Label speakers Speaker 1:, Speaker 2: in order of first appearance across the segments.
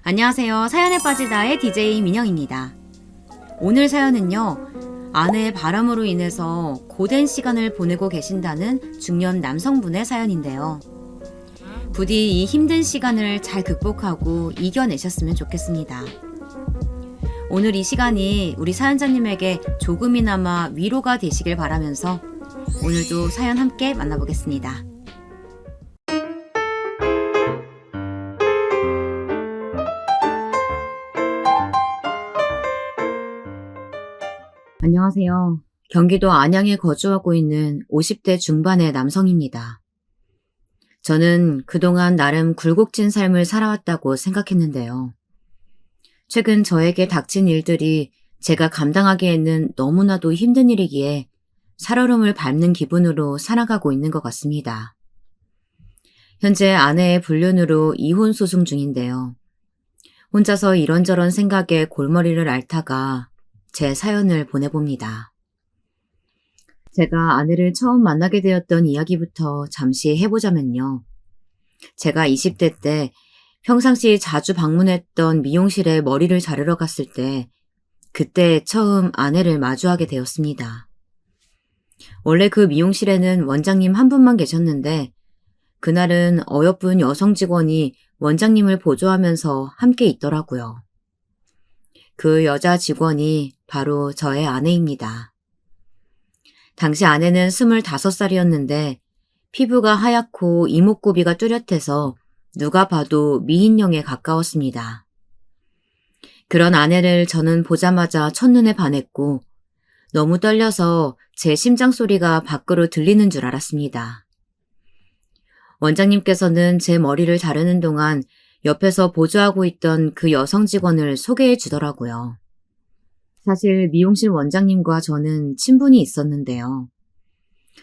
Speaker 1: 안녕하세요. 사연에 빠지다의 DJ 민영입니다. 오늘 사연은요, 아내의 바람으로 인해서 고된 시간을 보내고 계신다는 중년 남성분의 사연인데요. 부디 이 힘든 시간을 잘 극복하고 이겨내셨으면 좋겠습니다. 오늘 이 시간이 우리 사연자님에게 조금이나마 위로가 되시길 바라면서 오늘도 사연 함께 만나보겠습니다. 안녕하세요. 경기도 안양에 거주하고 있는 50대 중반의 남성입니다. 저는 그동안 나름 굴곡진 삶을 살아왔다고 생각했는데요. 최근 저에게 닥친 일들이 제가 감당하기에는 너무나도 힘든 일이기에 살얼음을 밟는 기분으로 살아가고 있는 것 같습니다. 현재 아내의 불륜으로 이혼 소송 중인데요. 혼자서 이런저런 생각에 골머리를 앓다가 제 사연을 보내봅니다. 제가 아내를 처음 만나게 되었던 이야기부터 잠시 해보자면요. 제가 20대 때 평상시 자주 방문했던 미용실에 머리를 자르러 갔을 때 그때 처음 아내를 마주하게 되었습니다. 원래 그 미용실에는 원장님 한 분만 계셨는데 그날은 어여쁜 여성 직원이 원장님을 보조하면서 함께 있더라고요. 그 여자 직원이 바로 저의 아내입니다. 당시 아내는 25살이었는데 피부가 하얗고 이목구비가 뚜렷해서 누가 봐도 미인형에 가까웠습니다. 그런 아내를 저는 보자마자 첫눈에 반했고 너무 떨려서 제 심장 소리가 밖으로 들리는 줄 알았습니다. 원장님께서는 제 머리를 자르는 동안 옆에서 보조하고 있던 그 여성 직원을 소개해 주더라고요. 사실 미용실 원장님과 저는 친분이 있었는데요.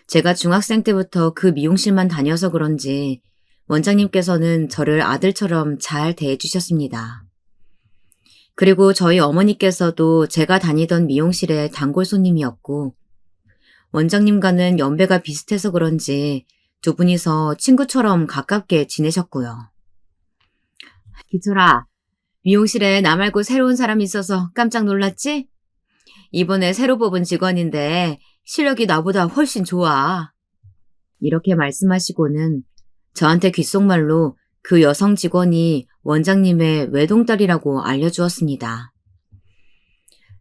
Speaker 1: 제가 중학생 때부터 그 미용실만 다녀서 그런지 원장님께서는 저를 아들처럼 잘 대해주셨습니다. 그리고 저희 어머니께서도 제가 다니던 미용실의 단골 손님이었고 원장님과는 연배가 비슷해서 그런지 두 분이서 친구처럼 가깝게 지내셨고요. 기철아, 미용실에 나 말고 새로운 사람이 있어서 깜짝 놀랐지? 이번에 새로 뽑은 직원인데 실력이 나보다 훨씬 좋아. 이렇게 말씀하시고는 저한테 귓속말로 그 여성 직원이 원장님의 외동딸이라고 알려주었습니다.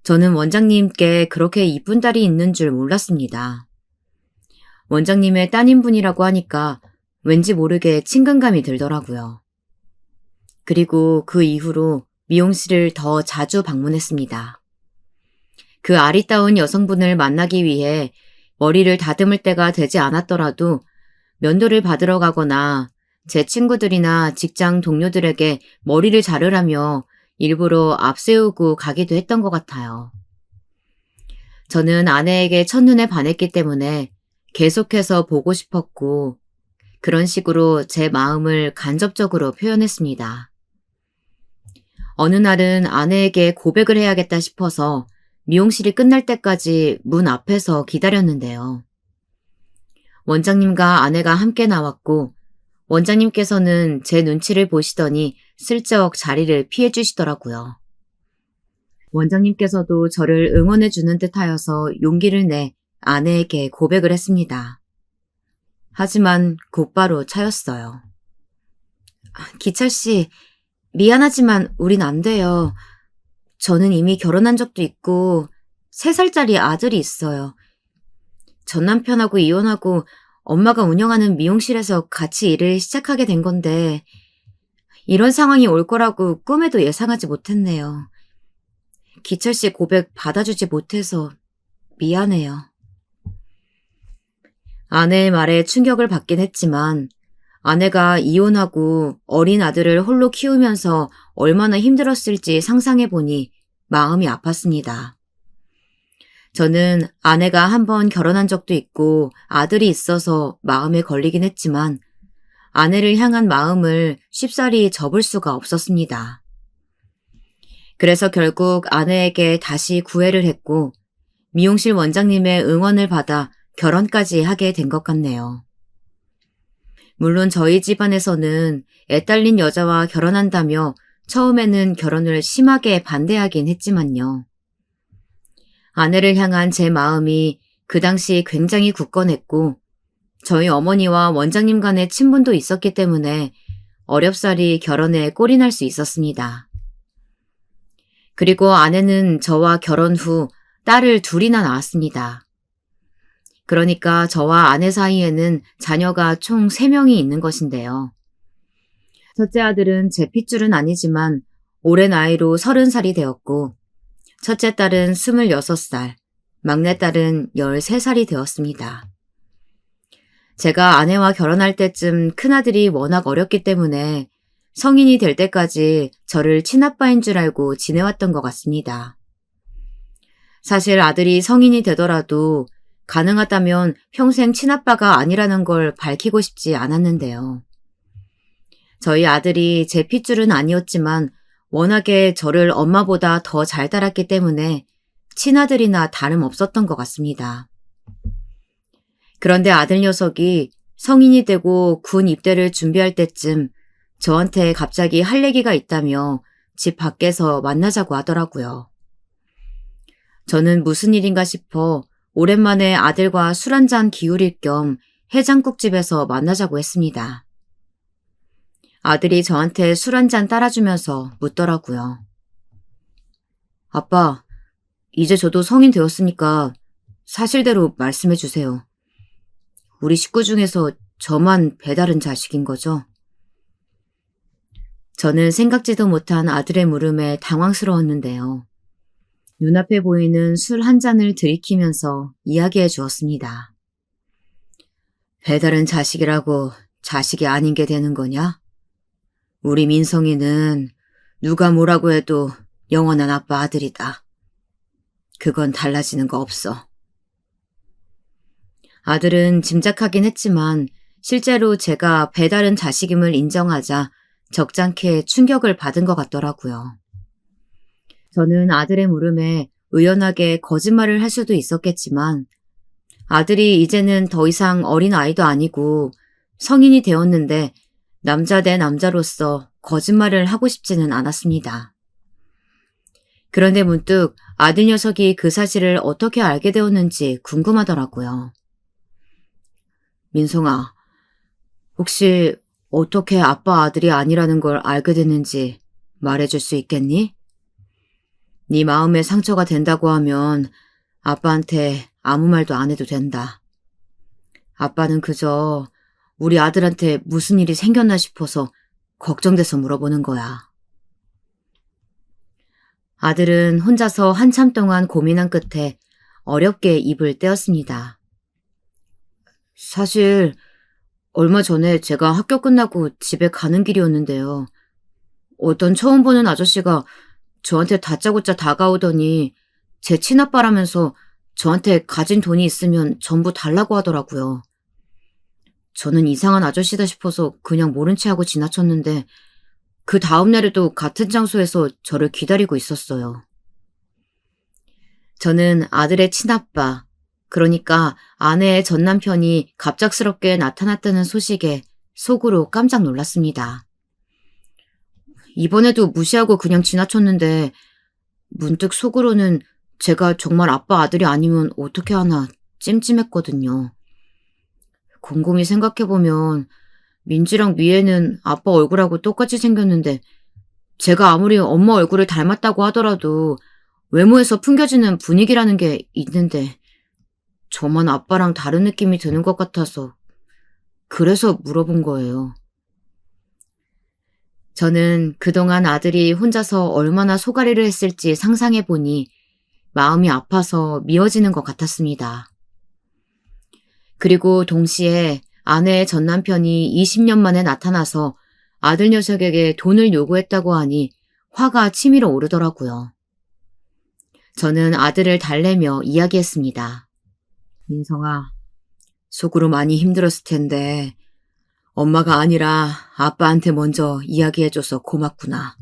Speaker 1: 저는 원장님께 그렇게 이쁜 딸이 있는 줄 몰랐습니다. 원장님의 따님분이라고 하니까 왠지 모르게 친근감이 들더라고요. 그리고 그 이후로 미용실을 더 자주 방문했습니다. 그 아리따운 여성분을 만나기 위해 머리를 다듬을 때가 되지 않았더라도 면도를 받으러 가거나 제 친구들이나 직장 동료들에게 머리를 자르라며 일부러 앞세우고 가기도 했던 것 같아요. 저는 아내에게 첫눈에 반했기 때문에 계속해서 보고 싶었고 그런 식으로 제 마음을 간접적으로 표현했습니다. 어느 날은 아내에게 고백을 해야겠다 싶어서 미용실이 끝날 때까지 문 앞에서 기다렸는데요. 원장님과 아내가 함께 나왔고 원장님께서는 제 눈치를 보시더니 슬쩍 자리를 피해 주시더라고요. 원장님께서도 저를 응원해 주는 듯하여서 용기를 내 아내에게 고백을 했습니다. 하지만 곧바로 차였어요. 기철 씨, 미안하지만 우린 안 돼요. 저는 이미 결혼한 적도 있고 3살짜리 아들이 있어요. 전 남편하고 이혼하고 엄마가 운영하는 미용실에서 같이 일을 시작하게 된 건데 이런 상황이 올 거라고 꿈에도 예상하지 못했네요. 기철 씨 고백 받아주지 못해서 미안해요. 아내의 말에 충격을 받긴 했지만 아내가 이혼하고 어린 아들을 홀로 키우면서 얼마나 힘들었을지 상상해보니 마음이 아팠습니다. 저는 아내가 한 번 결혼한 적도 있고 아들이 있어서 마음에 걸리긴 했지만 아내를 향한 마음을 쉽사리 접을 수가 없었습니다. 그래서 결국 아내에게 다시 구애를 했고 미용실 원장님의 응원을 받아 결혼까지 하게 된 것 같네요. 물론 저희 집안에서는 애 딸린 여자와 결혼한다며 처음에는 결혼을 심하게 반대하긴 했지만요. 아내를 향한 제 마음이 그 당시 굉장히 굳건했고 저희 어머니와 원장님 간의 친분도 있었기 때문에 어렵사리 결혼에 골인할 수 있었습니다. 그리고 아내는 저와 결혼 후 딸을 둘이나 낳았습니다. 그러니까 저와 아내 사이에는 자녀가 총 3명이 있는 것인데요. 첫째 아들은 제 핏줄은 아니지만 올해 나이로 30살이 되었고 첫째 딸은 26살, 막내 딸은 13살이 되었습니다. 제가 아내와 결혼할 때쯤 큰아들이 워낙 어렸기 때문에 성인이 될 때까지 저를 친아빠인 줄 알고 지내왔던 것 같습니다. 사실 아들이 성인이 되더라도 가능하다면 평생 친아빠가 아니라는 걸 밝히고 싶지 않았는데요. 저희 아들이 제 핏줄은 아니었지만 워낙에 저를 엄마보다 더 잘 따랐기 때문에 친아들이나 다름없었던 것 같습니다. 그런데 아들 녀석이 성인이 되고 군 입대를 준비할 때쯤 저한테 갑자기 할 얘기가 있다며 집 밖에서 만나자고 하더라고요. 저는 무슨 일인가 싶어 오랜만에 아들과 술 한잔 기울일 겸 해장국집에서 만나자고 했습니다. 아들이 저한테 술 한잔 따라주면서 묻더라고요. 아빠, 이제 저도 성인 되었으니까 사실대로 말씀해 주세요. 우리 식구 중에서 저만 배다른 자식인 거죠? 저는 생각지도 못한 아들의 물음에 당황스러웠는데요. 눈앞에 보이는 술 한 잔을 들이키면서 이야기해 주었습니다. 배다른 자식이라고 자식이 아닌 게 되는 거냐? 우리 민성이는 누가 뭐라고 해도 영원한 아빠 아들이다. 그건 달라지는 거 없어. 아들은 짐작하긴 했지만 실제로 제가 배다른 자식임을 인정하자 적잖게 충격을 받은 것 같더라고요. 저는 아들의 물음에 의연하게 거짓말을 할 수도 있었겠지만 아들이 이제는 더 이상 어린 아이도 아니고 성인이 되었는데 남자 대 남자로서 거짓말을 하고 싶지는 않았습니다. 그런데 문득 아들 녀석이 그 사실을 어떻게 알게 되었는지 궁금하더라고요. 민성아, 혹시 어떻게 아빠 아들이 아니라는 걸 알게 됐는지 말해줄 수 있겠니? 네 마음에 상처가 된다고 하면 아빠한테 아무 말도 안 해도 된다. 아빠는 그저 우리 아들한테 무슨 일이 생겼나 싶어서 걱정돼서 물어보는 거야. 아들은 혼자서 한참 동안 고민한 끝에 어렵게 입을 떼었습니다. 사실 얼마 전에 제가 학교 끝나고 집에 가는 길이었는데요. 어떤 처음 보는 아저씨가 저한테 다짜고짜 다가오더니 제 친아빠라면서 저한테 가진 돈이 있으면 전부 달라고 하더라고요. 저는 이상한 아저씨다 싶어서 그냥 모른 체 하고 지나쳤는데 그 다음 날에도 같은 장소에서 저를 기다리고 있었어요. 저는 아들의 친아빠, 그러니까 아내의 전남편이 갑작스럽게 나타났다는 소식에 속으로 깜짝 놀랐습니다. 이번에도 무시하고 그냥 지나쳤는데 문득 속으로는 제가 정말 아빠 아들이 아니면 어떻게 하나 찜찜했거든요. 곰곰이 생각해보면 민지랑 미애는 아빠 얼굴하고 똑같이 생겼는데 제가 아무리 엄마 얼굴을 닮았다고 하더라도 외모에서 풍겨지는 분위기라는 게 있는데 저만 아빠랑 다른 느낌이 드는 것 같아서 그래서 물어본 거예요. 저는 그동안 아들이 혼자서 얼마나 소가리를 했을지 상상해보니 마음이 아파서 미어지는 것 같았습니다. 그리고 동시에 아내의 전남편이 20년 만에 나타나서 아들 녀석에게 돈을 요구했다고 하니 화가 치밀어 오르더라고요. 저는 아들을 달래며 이야기했습니다. 민성아, 속으로 많이 힘들었을 텐데 엄마가 아니라 아빠한테 먼저 이야기해줘서 고맙구나.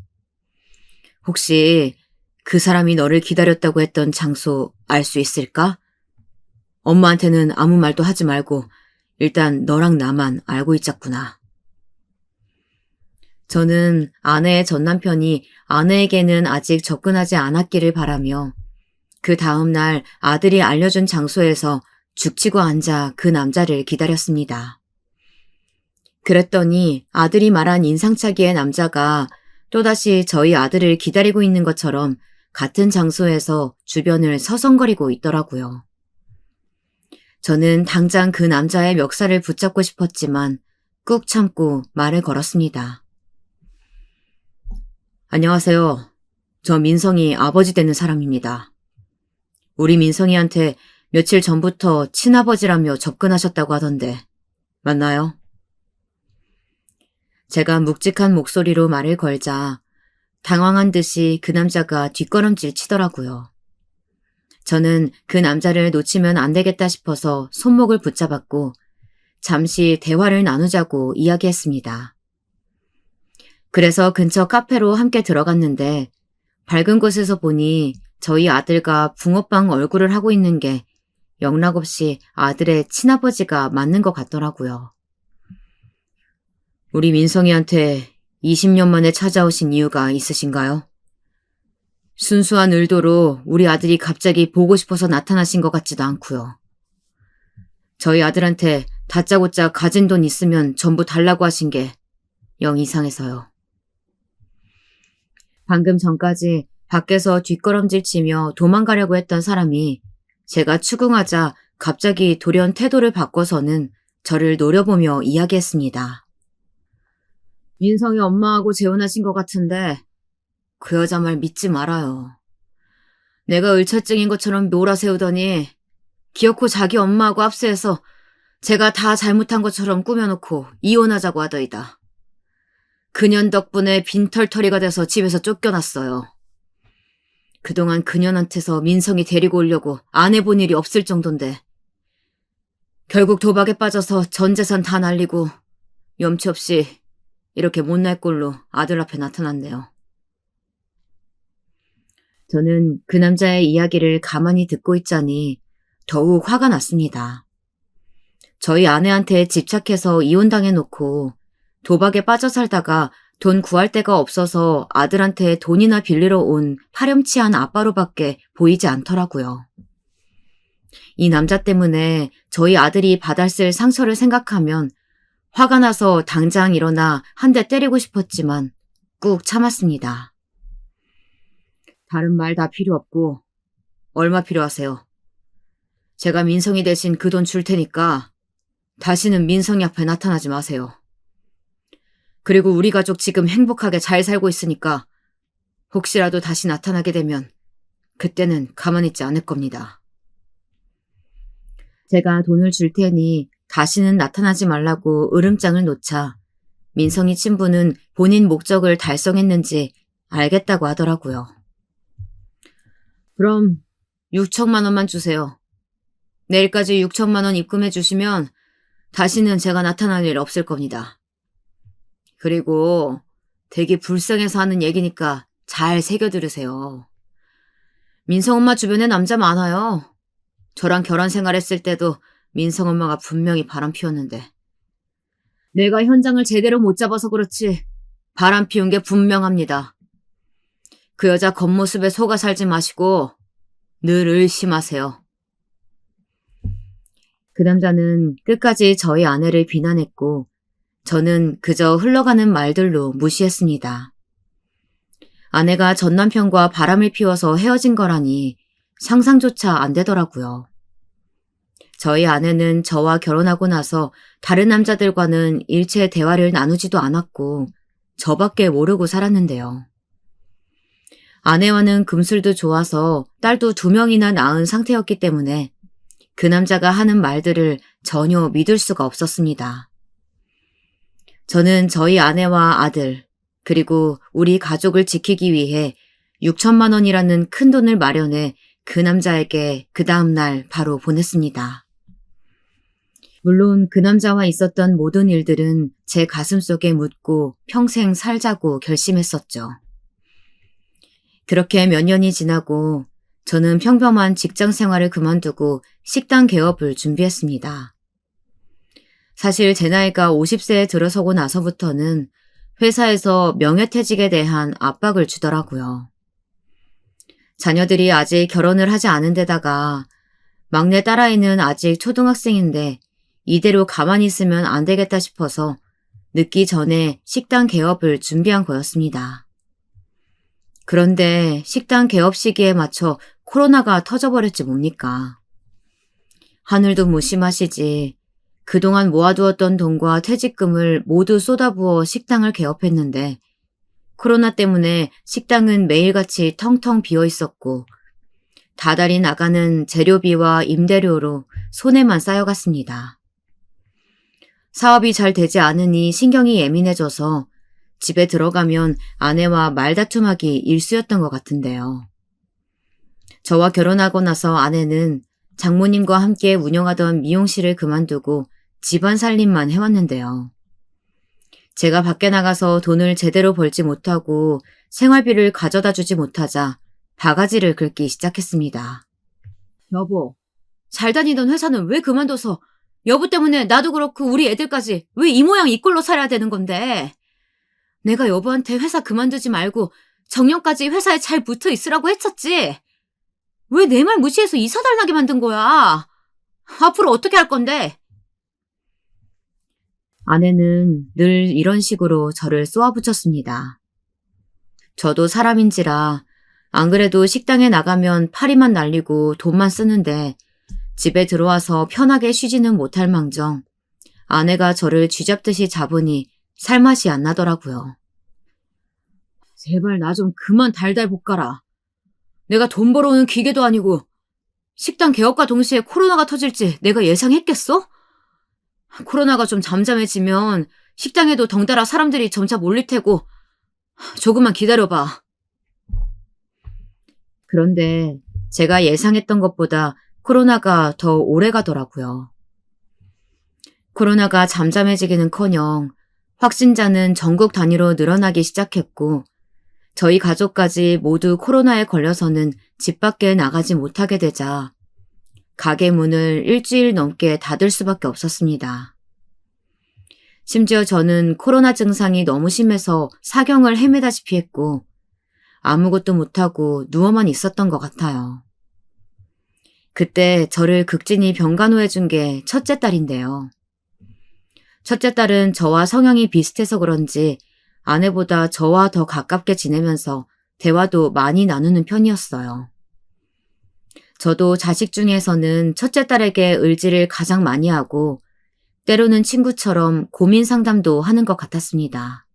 Speaker 1: 혹시 그 사람이 너를 기다렸다고 했던 장소 알 수 있을까? 엄마한테는 아무 말도 하지 말고 일단 너랑 나만 알고 있자꾸나. 저는 아내의 전남편이 아내에게는 아직 접근하지 않았기를 바라며 그 다음 날 아들이 알려준 장소에서 죽치고 앉아 그 남자를 기다렸습니다. 그랬더니 아들이 말한 인상착의의 남자가 또다시 저희 아들을 기다리고 있는 것처럼 같은 장소에서 주변을 서성거리고 있더라고요. 저는 당장 그 남자의 멱살을 붙잡고 싶었지만 꾹 참고 말을 걸었습니다. 안녕하세요. 저 민성이 아버지 되는 사람입니다. 우리 민성이한테 며칠 전부터 친아버지라며 접근하셨다고 하던데 맞나요? 제가 묵직한 목소리로 말을 걸자 당황한 듯이 그 남자가 뒷걸음질 치더라고요. 저는 그 남자를 놓치면 안 되겠다 싶어서 손목을 붙잡았고 잠시 대화를 나누자고 이야기했습니다. 그래서 근처 카페로 함께 들어갔는데 밝은 곳에서 보니 저희 아들과 붕어빵 얼굴을 하고 있는 게 영락없이 아들의 친아버지가 맞는 것 같더라고요. 우리 민성이한테 20년 만에 찾아오신 이유가 있으신가요? 순수한 의도로 우리 아들이 갑자기 보고 싶어서 나타나신 것 같지도 않고요. 저희 아들한테 다짜고짜 가진 돈 있으면 전부 달라고 하신 게 영 이상해서요. 방금 전까지 밖에서 뒷걸음질 치며 도망가려고 했던 사람이 제가 추궁하자 갑자기 돌연 태도를 바꿔서는 저를 노려보며 이야기했습니다. 민성이 엄마하고 재혼하신 것 같은데 그 여자 말 믿지 말아요. 내가 을처증인 것처럼 몰아세우더니 기어코 자기 엄마하고 합세해서 제가 다 잘못한 것처럼 꾸며놓고 이혼하자고 하더이다. 그년 덕분에 빈털터리가 돼서 집에서 쫓겨났어요. 그동안 그년한테서 민성이 데리고 오려고 안 해본 일이 없을 정도인데 결국 도박에 빠져서 전 재산 다 날리고 염치 없이 이렇게 못날 꼴로 아들 앞에 나타났네요. 저는 그 남자의 이야기를 가만히 듣고 있자니 더욱 화가 났습니다. 저희 아내한테 집착해서 이혼당해놓고 도박에 빠져 살다가 돈 구할 데가 없어서 아들한테 돈이나 빌리러 온 파렴치한 아빠로밖에 보이지 않더라고요. 이 남자 때문에 저희 아들이 받았을 상처를 생각하면 화가 나서 당장 일어나 한 대 때리고 싶었지만 꾹 참았습니다. 다른 말 다 필요 없고 얼마 필요하세요? 제가 민성이 대신 그 돈 줄 테니까 다시는 민성이 앞에 나타나지 마세요. 그리고 우리 가족 지금 행복하게 잘 살고 있으니까 혹시라도 다시 나타나게 되면 그때는 가만히 있지 않을 겁니다. 제가 돈을 줄 테니 다시는 나타나지 말라고 으름장을 놓자 민성이 친부는 본인 목적을 달성했는지 알겠다고 하더라고요. 그럼 6천만 원만 주세요. 내일까지 6천만 원 입금해 주시면 다시는 제가 나타날 일 없을 겁니다. 그리고 되게 불쌍해서 하는 얘기니까 잘 새겨 들으세요. 민성 엄마 주변에 남자 많아요. 저랑 결혼 생활했을 때도 민성 엄마가 분명히 바람 피웠는데 내가 현장을 제대로 못 잡아서 그렇지 바람 피운 게 분명합니다. 그 여자 겉모습에 속아 살지 마시고 늘 의심하세요. 그 남자는 끝까지 저희 아내를 비난했고 저는 그저 흘러가는 말들로 무시했습니다. 아내가 전 남편과 바람을 피워서 헤어진 거라니 상상조차 안 되더라고요. 저희 아내는 저와 결혼하고 나서 다른 남자들과는 일체 대화를 나누지도 않았고 저밖에 모르고 살았는데요. 아내와는 금술도 좋아서 딸도 2명이나 낳은 상태였기 때문에 그 남자가 하는 말들을 전혀 믿을 수가 없었습니다. 저는 저희 아내와 아들, 그리고 우리 가족을 지키기 위해 6천만 원이라는 큰 돈을 마련해 그 남자에게 그 다음 날 바로 보냈습니다. 물론 그 남자와 있었던 모든 일들은 제 가슴속에 묻고 평생 살자고 결심했었죠. 그렇게 몇 년이 지나고 저는 평범한 직장 생활을 그만두고 식당 개업을 준비했습니다. 사실 제 나이가 50세에 들어서고 나서부터는 회사에서 명예퇴직에 대한 압박을 주더라고요. 자녀들이 아직 결혼을 하지 않은 데다가 막내 딸아이는 아직 초등학생인데 이대로 가만히 있으면 안 되겠다 싶어서 늦기 전에 식당 개업을 준비한 거였습니다. 그런데 식당 개업 시기에 맞춰 코로나가 터져버렸지 뭡니까. 하늘도 무심하시지. 그동안 모아두었던 돈과 퇴직금을 모두 쏟아부어 식당을 개업했는데 코로나 때문에 식당은 매일같이 텅텅 비어 있었고 다달이 나가는 재료비와 임대료로 손해만 쌓여갔습니다. 사업이 잘 되지 않으니 신경이 예민해져서 집에 들어가면 아내와 말다툼하기 일쑤였던 것 같은데요. 저와 결혼하고 나서 아내는 장모님과 함께 운영하던 미용실을 그만두고 집안 살림만 해왔는데요. 제가 밖에 나가서 돈을 제대로 벌지 못하고 생활비를 가져다 주지 못하자 바가지를 긁기 시작했습니다. 여보, 잘 다니던 회사는 왜 그만둬서 여보 때문에 나도 그렇고 우리 애들까지 왜 이 모양 이 꼴로 살아야 되는 건데? 내가 여보한테 회사 그만두지 말고 정년까지 회사에 잘 붙어 있으라고 했었지? 왜 내 말 무시해서 이사달 나게 만든 거야? 앞으로 어떻게 할 건데? 아내는 늘 이런 식으로 저를 쏘아붙였습니다. 저도 사람인지라 안 그래도 식당에 나가면 파리만 날리고 돈만 쓰는데 집에 들어와서 편하게 쉬지는 못할 망정 아내가 저를 쥐잡듯이 잡으니 살맛이 안 나더라고요. 제발 나 좀 그만 달달 볶아라. 내가 돈 벌어오는 기계도 아니고 식당 개업과 동시에 코로나가 터질지 내가 예상했겠어? 코로나가 좀 잠잠해지면 식당에도 덩달아 사람들이 점차 몰릴 테고 조금만 기다려봐. 그런데 제가 예상했던 것보다 코로나가 더 오래 가더라고요. 코로나가 잠잠해지기는커녕 확진자는 전국 단위로 늘어나기 시작했고 저희 가족까지 모두 코로나에 걸려서는 집 밖에 나가지 못하게 되자 가게 문을 일주일 넘게 닫을 수밖에 없었습니다. 심지어 저는 코로나 증상이 너무 심해서 사경을 헤매다시피 했고 아무것도 못하고 누워만 있었던 것 같아요. 그때 저를 극진히 병간호해준 게 첫째 딸인데요. 첫째 딸은 저와 성향이 비슷해서 그런지 아내보다 저와 더 가깝게 지내면서 대화도 많이 나누는 편이었어요. 저도 자식 중에서는 첫째 딸에게 의지를 가장 많이 하고 때로는 친구처럼 고민 상담도 하는 것 같았습니다.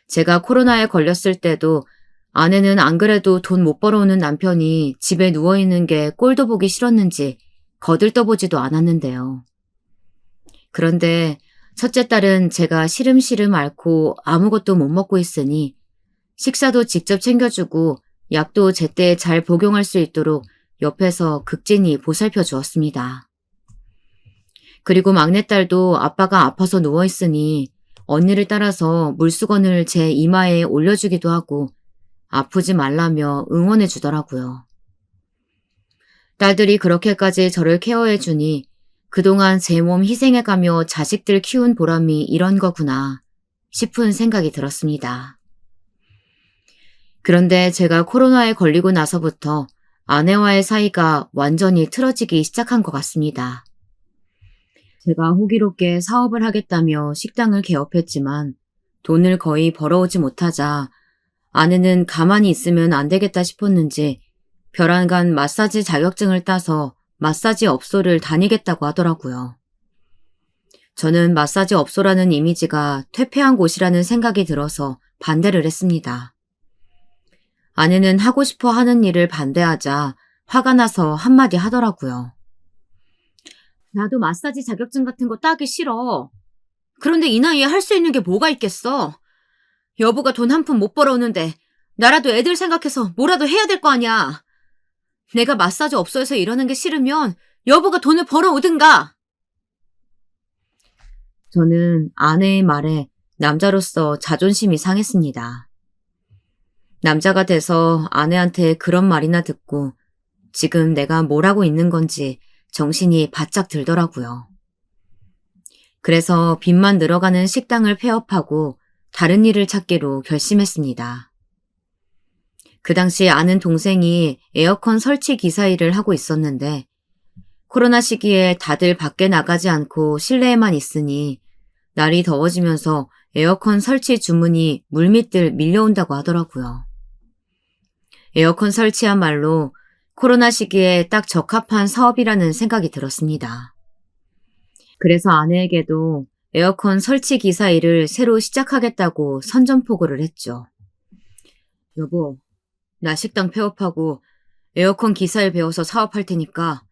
Speaker 1: 제가 코로나에 걸렸을 때도 아내는 안 그래도 돈 못 벌어오는 남편이 집에 누워있는 게 꼴도 보기 싫었는지 거들떠보지도 않았는데요. 그런데 첫째 딸은 제가 시름시름 앓고 아무것도 못 먹고 있으니 식사도 직접 챙겨주고 약도 제때 잘 복용할 수 있도록 옆에서 극진히 보살펴 주었습니다. 그리고 막내딸도 아빠가 아파서 누워있으니 언니를 따라서 물수건을 제 이마에 올려주기도 하고 아프지 말라며 응원해 주더라고요. 딸들이 그렇게까지 저를 케어해주니 그동안 제 몸 희생해가며 자식들 키운 보람이 이런 거구나 싶은 생각이 들었습니다. 그런데 제가 코로나에 걸리고 나서부터 아내와의 사이가 완전히 틀어지기 시작한 것 같습니다. 제가 호기롭게 사업을 하겠다며 식당을 개업했지만 돈을 거의 벌어오지 못하자 아내는 가만히 있으면 안 되겠다 싶었는지 별안간 마사지 자격증을 따서 마사지 업소를 다니겠다고 하더라고요. 저는 마사지 업소라는 이미지가 퇴폐한 곳이라는 생각이 들어서 반대를 했습니다. 아내는 하고 싶어 하는 일을 반대하자 화가 나서 한마디 하더라고요. 나도 마사지 자격증 같은 거 따기 싫어. 그런데 이 나이에 할 수 있는 게 뭐가 있겠어? 여보가 돈 한 푼 못 벌어오는데 나라도 애들 생각해서 뭐라도 해야 될 거 아니야. 내가 마사지 업소에서 일하는 게 싫으면 여보가 돈을 벌어오든가. 저는 아내의 말에 남자로서 자존심이 상했습니다. 남자가 돼서 아내한테 그런 말이나 듣고 지금 내가 뭘 하고 있는 건지 정신이 바짝 들더라고요. 그래서 빚만 늘어가는 식당을 폐업하고 다른 일을 찾기로 결심했습니다. 그 당시 아는 동생이 에어컨 설치 기사 일을 하고 있었는데 코로나 시기에 다들 밖에 나가지 않고 실내에만 있으니 날이 더워지면서 에어컨 설치 주문이 물밀듯 밀려온다고 하더라고요. 에어컨 설치야말로 코로나 시기에 딱 적합한 사업이라는 생각이 들었습니다. 그래서 아내에게도 에어컨 설치 기사 일을 새로 시작하겠다고 선전포고를 했죠. 여보, 나 식당 폐업하고 에어컨 기사 일 배워서 사업할 테니까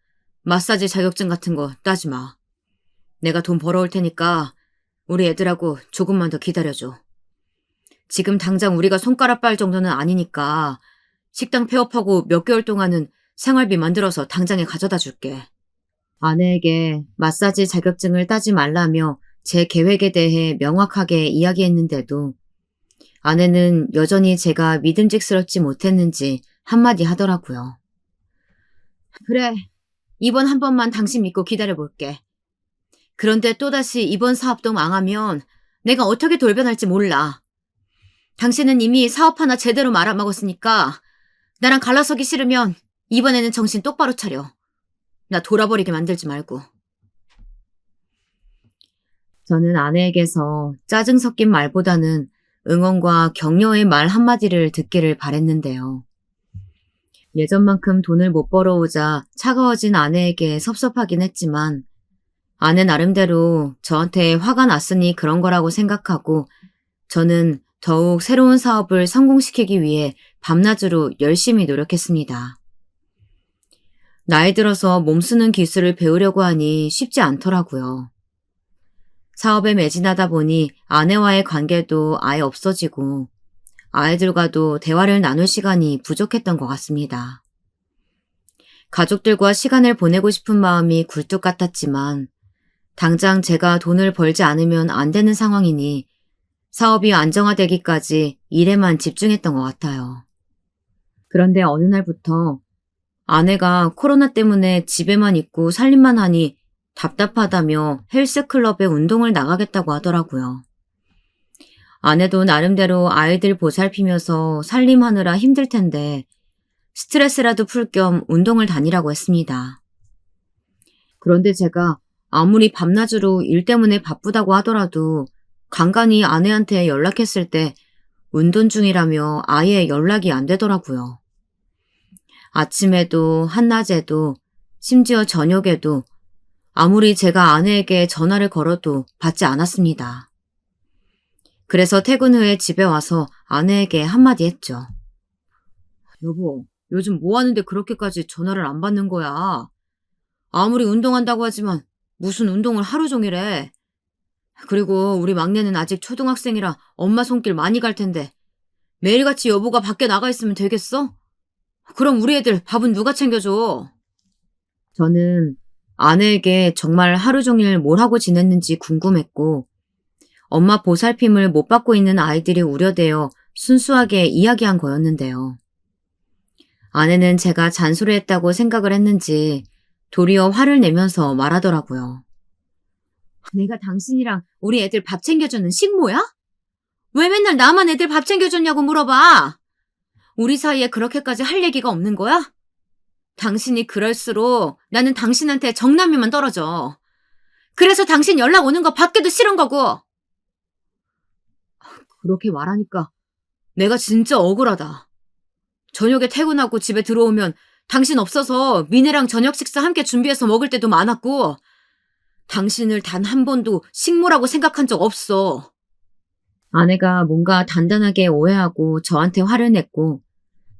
Speaker 1: 마사지 자격증 같은 거 따지 마. 내가 돈 벌어올 테니까 우리 애들하고 조금만 더 기다려줘. 지금 당장 우리가 손가락 빨 정도는 아니니까 식당 폐업하고 몇 개월 동안은 생활비 만들어서 당장에 가져다 줄게. 아내에게 마사지 자격증을 따지 말라며 제 계획에 대해 명확하게 이야기했는데도 아내는 여전히 제가 믿음직스럽지 못했는지 한마디 하더라고요. 그래, 이번 한 번만 당신 믿고 기다려볼게. 그런데 또다시 이번 사업도 망하면 내가 어떻게 돌변할지 몰라. 당신은 이미 사업 하나 제대로 말아먹었으니까 나랑 갈라서기 싫으면 이번에는 정신 똑바로 차려. 나 돌아버리게 만들지 말고. 저는 아내에게서 짜증 섞인 말보다는 응원과 격려의 말 한마디를 듣기를 바랬는데요. 예전만큼 돈을 못 벌어오자 차가워진 아내에게 섭섭하긴 했지만 아내 나름대로 저한테 화가 났으니 그런 거라고 생각하고 저는 더욱 새로운 사업을 성공시키기 위해 밤낮으로 열심히 노력했습니다. 나이 들어서 몸 쓰는 기술을 배우려고 하니 쉽지 않더라고요. 사업에 매진하다 보니 아내와의 관계도 아예 없어지고 아이들과도 대화를 나눌 시간이 부족했던 것 같습니다. 가족들과 시간을 보내고 싶은 마음이 굴뚝 같았지만 당장 제가 돈을 벌지 않으면 안 되는 상황이니 사업이 안정화되기까지 일에만 집중했던 것 같아요. 그런데 어느 날부터 아내가 코로나 때문에 집에만 있고 살림만 하니 답답하다며 헬스클럽에 운동을 나가겠다고 하더라고요. 아내도 나름대로 아이들 보살피면서 살림하느라 힘들 텐데 스트레스라도 풀 겸 운동을 다니라고 했습니다. 그런데 제가 아무리 밤낮으로 일 때문에 바쁘다고 하더라도 간간히 아내한테 연락했을 때 운동 중이라며 아예 연락이 안 되더라고요. 아침에도 한낮에도 심지어 저녁에도 아무리 제가 아내에게 전화를 걸어도 받지 않았습니다. 그래서 퇴근 후에 집에 와서 아내에게 한마디 했죠. 여보, 요즘 뭐 하는데 그렇게까지 전화를 안 받는 거야? 아무리 운동한다고 하지만 무슨 운동을 하루 종일 해. 그리고 우리 막내는 아직 초등학생이라 엄마 손길 많이 갈 텐데 매일같이 여보가 밖에 나가 있으면 되겠어? 그럼 우리 애들 밥은 누가 챙겨줘? 저는 아내에게 정말 하루 종일 뭘 하고 지냈는지 궁금했고 엄마 보살핌을 못 받고 있는 아이들이 우려되어 순수하게 이야기한 거였는데요. 아내는 제가 잔소리했다고 생각을 했는지 도리어 화를 내면서 말하더라고요. 내가 당신이랑 우리 애들 밥 챙겨주는 식모야? 왜 맨날 나만 애들 밥 챙겨줬냐고 물어봐. 우리 사이에 그렇게까지 할 얘기가 없는 거야? 당신이 그럴수록 나는 당신한테 정남이만 떨어져. 그래서 당신 연락 오는 거 받기도 싫은 거고. 그렇게 말하니까 내가 진짜 억울하다. 저녁에 퇴근하고 집에 들어오면 당신 없어서 미네랑 저녁 식사 함께 준비해서 먹을 때도 많았고 당신을 단 한 번도 식모라고 생각한 적 없어. 아내가 뭔가 단단하게 오해하고 저한테 화를 냈고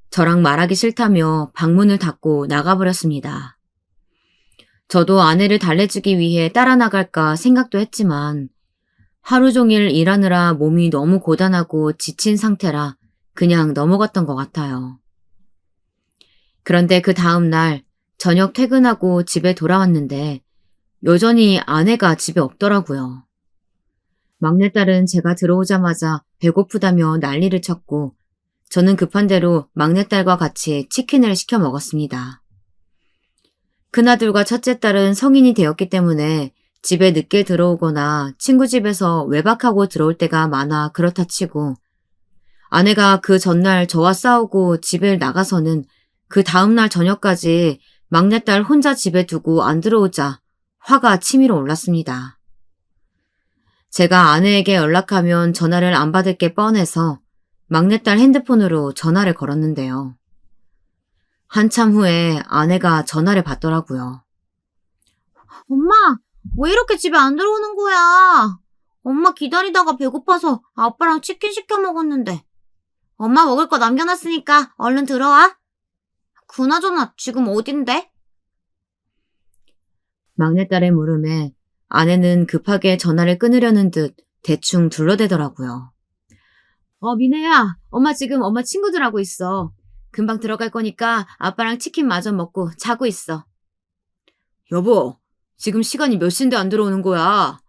Speaker 1: 저랑 말하기 싫다며 방문을 닫고 나가버렸습니다. 저도 아내를 달래주기 위해 따라 나갈까 생각도 했지만 하루 종일 일하느라 몸이 너무 고단하고 지친 상태라 그냥 넘어갔던 것 같아요. 그런데 그 다음 날 저녁 퇴근하고 집에 돌아왔는데 여전히 아내가 집에 없더라고요. 막내딸은 제가 들어오자마자 배고프다며 난리를 쳤고 저는 급한 대로 막내딸과 같이 치킨을 시켜 먹었습니다. 큰아들과 첫째 딸은 성인이 되었기 때문에 집에 늦게 들어오거나 친구 집에서 외박하고 들어올 때가 많아 그렇다 치고 아내가 그 전날 저와 싸우고 집에 나가서는 그 다음날 저녁까지 막내딸 혼자 집에 두고 안 들어오자 화가 치밀어 올랐습니다. 제가 아내에게 연락하면 전화를 안 받을 게 뻔해서 막내딸 핸드폰으로 전화를 걸었는데요. 한참 후에 아내가 전화를 받더라고요. 엄마, 왜 이렇게 집에 안 들어오는 거야? 엄마 기다리다가 배고파서 아빠랑 치킨 시켜 먹었는데. 엄마 먹을 거 남겨놨으니까 얼른 들어와. 그나저나 지금 어딘데? 막내딸의 물음에 아내는 급하게 전화를 끊으려는 듯 대충 둘러대더라고요. 미네야, 엄마 지금 엄마 친구들하고 있어. 금방 들어갈 거니까 아빠랑 치킨 마저 먹고 자고 있어. 여보, 지금 시간이 몇 시인데 안 들어오는 거야?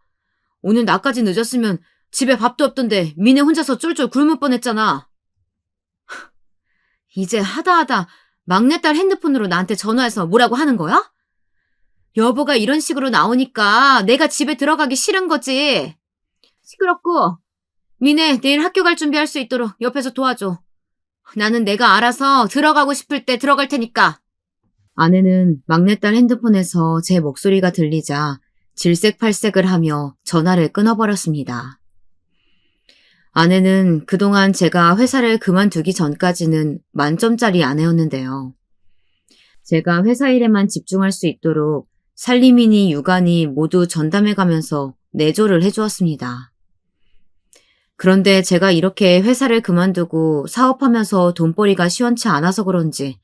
Speaker 1: 오늘 나까지 늦었으면 집에 밥도 없던데 미네 혼자서 쫄쫄 굶을 뻔했잖아. 이제 하다 막내딸 핸드폰으로 나한테 전화해서 뭐라고 하는 거야? 여보가 이런 식으로 나오니까 내가 집에 들어가기 싫은 거지. 시끄럽고 미네 내일 학교 갈 준비할 수 있도록 옆에서 도와줘. 나는 내가 알아서 들어가고 싶을 때 들어갈 테니까. 아내는 막내딸 핸드폰에서 제 목소리가 들리자 질색팔색을 하며 전화를 끊어버렸습니다. 아내는 그동안 제가 회사를 그만두기 전까지는 만점짜리 아내였는데요. 제가 회사 일에만 집중할 수 있도록 살림이니 육아니 모두 전담해가면서 내조를 해주었습니다. 그런데 제가 이렇게 회사를 그만두고 사업하면서 돈벌이가 시원치 않아서 그런지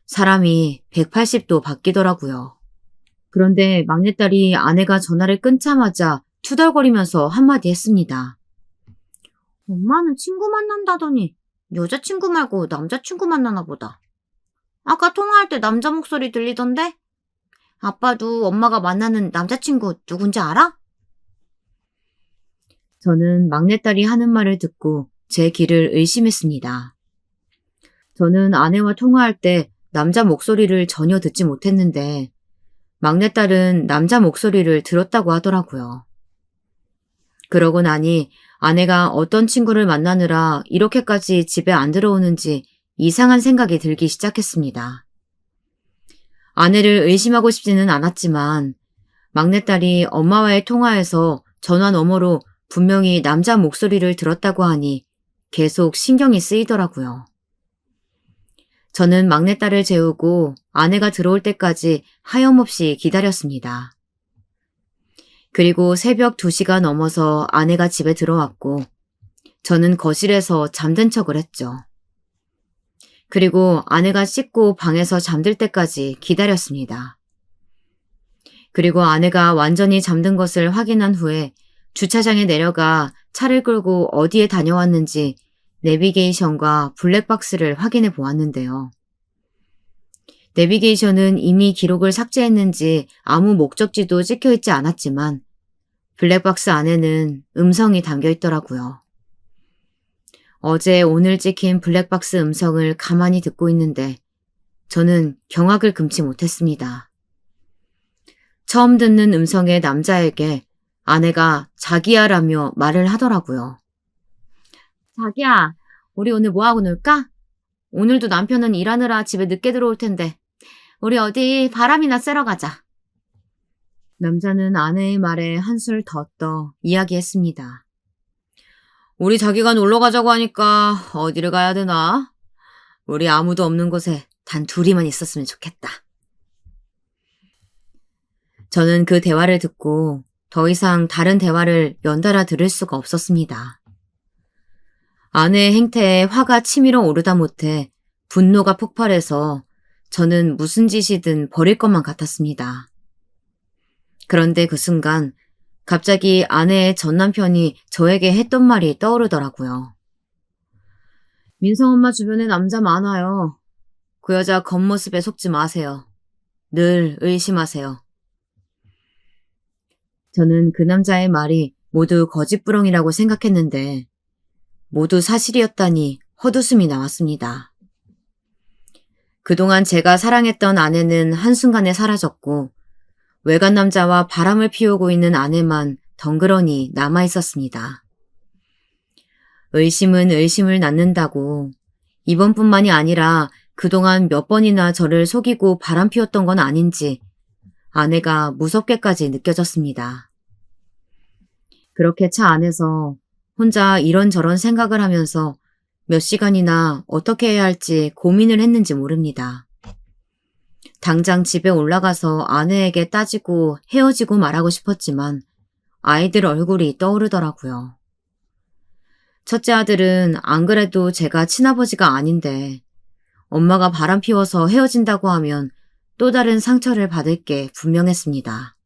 Speaker 1: 사람이 180도 바뀌더라고요. 그런데 막내딸이 아내가 전화를 끊자마자 투덜거리면서 한마디 했습니다. 엄마는 친구 만난다더니 여자친구 말고 남자친구 만나나 보다. 아까 통화할 때 남자 목소리 들리던데? 아빠도 엄마가 만나는 남자친구 누군지 알아? 저는 막내딸이 하는 말을 듣고 제 귀를 의심했습니다. 저는 아내와 통화할 때 남자 목소리를 전혀 듣지 못했는데 막내딸은 남자 목소리를 들었다고 하더라고요. 그러고 나니 아내가 어떤 친구를 만나느라 이렇게까지 집에 안 들어오는지 이상한 생각이 들기 시작했습니다. 아내를 의심하고 싶지는 않았지만 막내딸이 엄마와의 통화에서 전화 너머로 분명히 남자 목소리를 들었다고 하니 계속 신경이 쓰이더라고요. 저는 막내딸을 재우고 아내가 들어올 때까지 하염없이 기다렸습니다. 그리고 새벽 2시가 넘어서 아내가 집에 들어왔고 저는 거실에서 잠든 척을 했죠. 그리고 아내가 씻고 방에서 잠들 때까지 기다렸습니다. 그리고 아내가 완전히 잠든 것을 확인한 후에 주차장에 내려가 차를 끌고 어디에 다녀왔는지 내비게이션과 블랙박스를 확인해 보았는데요. 내비게이션은 이미 기록을 삭제했는지 아무 목적지도 찍혀있지 않았지만 블랙박스 안에는 음성이 담겨 있더라고요. 어제 오늘 찍힌 블랙박스 음성을 가만히 듣고 있는데 저는 경악을 금치 못했습니다. 처음 듣는 음성의 남자에게 아내가 자기야라며 말을 하더라고요. 자기야, 우리 오늘 뭐하고 놀까? 오늘도 남편은 일하느라 집에 늦게 들어올 텐데 우리 어디 바람이나 쐬러 가자. 남자는 아내의 말에 한술 더 떠 이야기했습니다. 우리 자기가 놀러 가자고 하니까 어디를 가야 되나? 우리 아무도 없는 곳에 단 둘이만 있었으면 좋겠다. 저는 그 대화를 듣고 더 이상 다른 대화를 연달아 들을 수가 없었습니다. 아내의 행태에 화가 치밀어 오르다 못해 분노가 폭발해서 저는 무슨 짓이든 벌일 것만 같았습니다. 그런데 그 순간 갑자기 아내의 전 남편이 저에게 했던 말이 떠오르더라고요. 민성 엄마 주변에 남자 많아요. 그 여자 겉모습에 속지 마세요. 늘 의심하세요. 저는 그 남자의 말이 모두 거짓부렁이라고 생각했는데 모두 사실이었다니 헛웃음이 나왔습니다. 그동안 제가 사랑했던 아내는 한순간에 사라졌고 외간 남자와 바람을 피우고 있는 아내만 덩그러니 남아 있었습니다. 의심은 의심을 낳는다고 이번뿐만이 아니라 그동안 몇 번이나 저를 속이고 바람 피웠던 건 아닌지 아내가 무섭게까지 느껴졌습니다. 그렇게 차 안에서 혼자 이런저런 생각을 하면서 몇 시간이나 어떻게 해야 할지 고민을 했는지 모릅니다. 당장 집에 올라가서 아내에게 따지고 헤어지고 말하고 싶었지만 아이들 얼굴이 떠오르더라고요. 첫째 아들은 안 그래도 제가 친아버지가 아닌데 엄마가 바람 피워서 헤어진다고 하면 또 다른 상처를 받을 게 분명했습니다.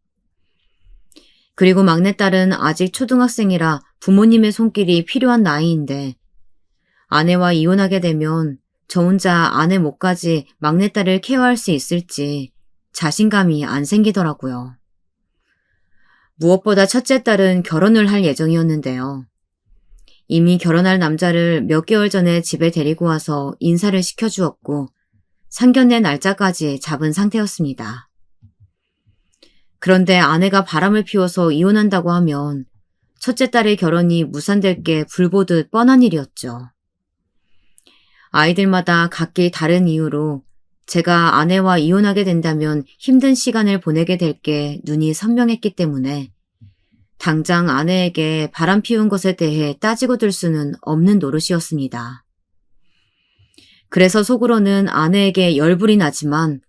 Speaker 1: 그리고 막내딸은 아직 초등학생이라 부모님의 손길이 필요한 나이인데 아내와 이혼하게 되면 저 혼자 아내 몫까지 막내딸을 케어할 수 있을지 자신감이 안 생기더라고요. 무엇보다 첫째 딸은 결혼을 할 예정이었는데요. 이미 결혼할 남자를 몇 개월 전에 집에 데리고 와서 인사를 시켜주었고 상견례 날짜까지 잡은 상태였습니다. 그런데 아내가 바람을 피워서 이혼한다고 하면 첫째 딸의 결혼이 무산될 게 불보듯 뻔한 일이었죠. 아이들마다 각기 다른 이유로 제가 아내와 이혼하게 된다면 힘든 시간을 보내게 될 게 눈이 선명했기 때문에 당장 아내에게 바람 피운 것에 대해 따지고 들 수는 없는 노릇이었습니다. 그래서 속으로는 아내에게 열불이 나지만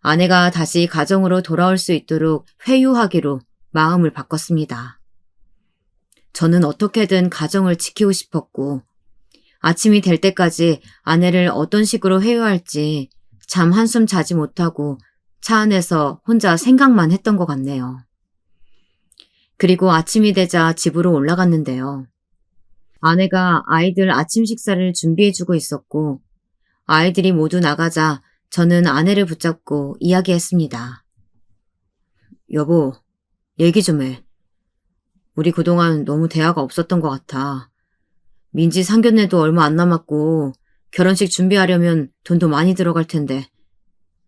Speaker 1: 아내가 다시 가정으로 돌아올 수 있도록 회유하기로 마음을 바꿨습니다. 저는 어떻게든 가정을 지키고 싶었고 아침이 될 때까지 아내를 어떤 식으로 회유할지 잠 한숨 자지 못하고 차 안에서 혼자 생각만 했던 것 같네요. 그리고 아침이 되자 집으로 올라갔는데요. 아내가 아이들 아침 식사를 준비해주고 있었고 아이들이 모두 나가자 저는 아내를 붙잡고 이야기했습니다. 여보, 얘기 좀 해. 우리 그동안 너무 대화가 없었던 것 같아. 민지 상견례도 얼마 안 남았고 결혼식 준비하려면 돈도 많이 들어갈 텐데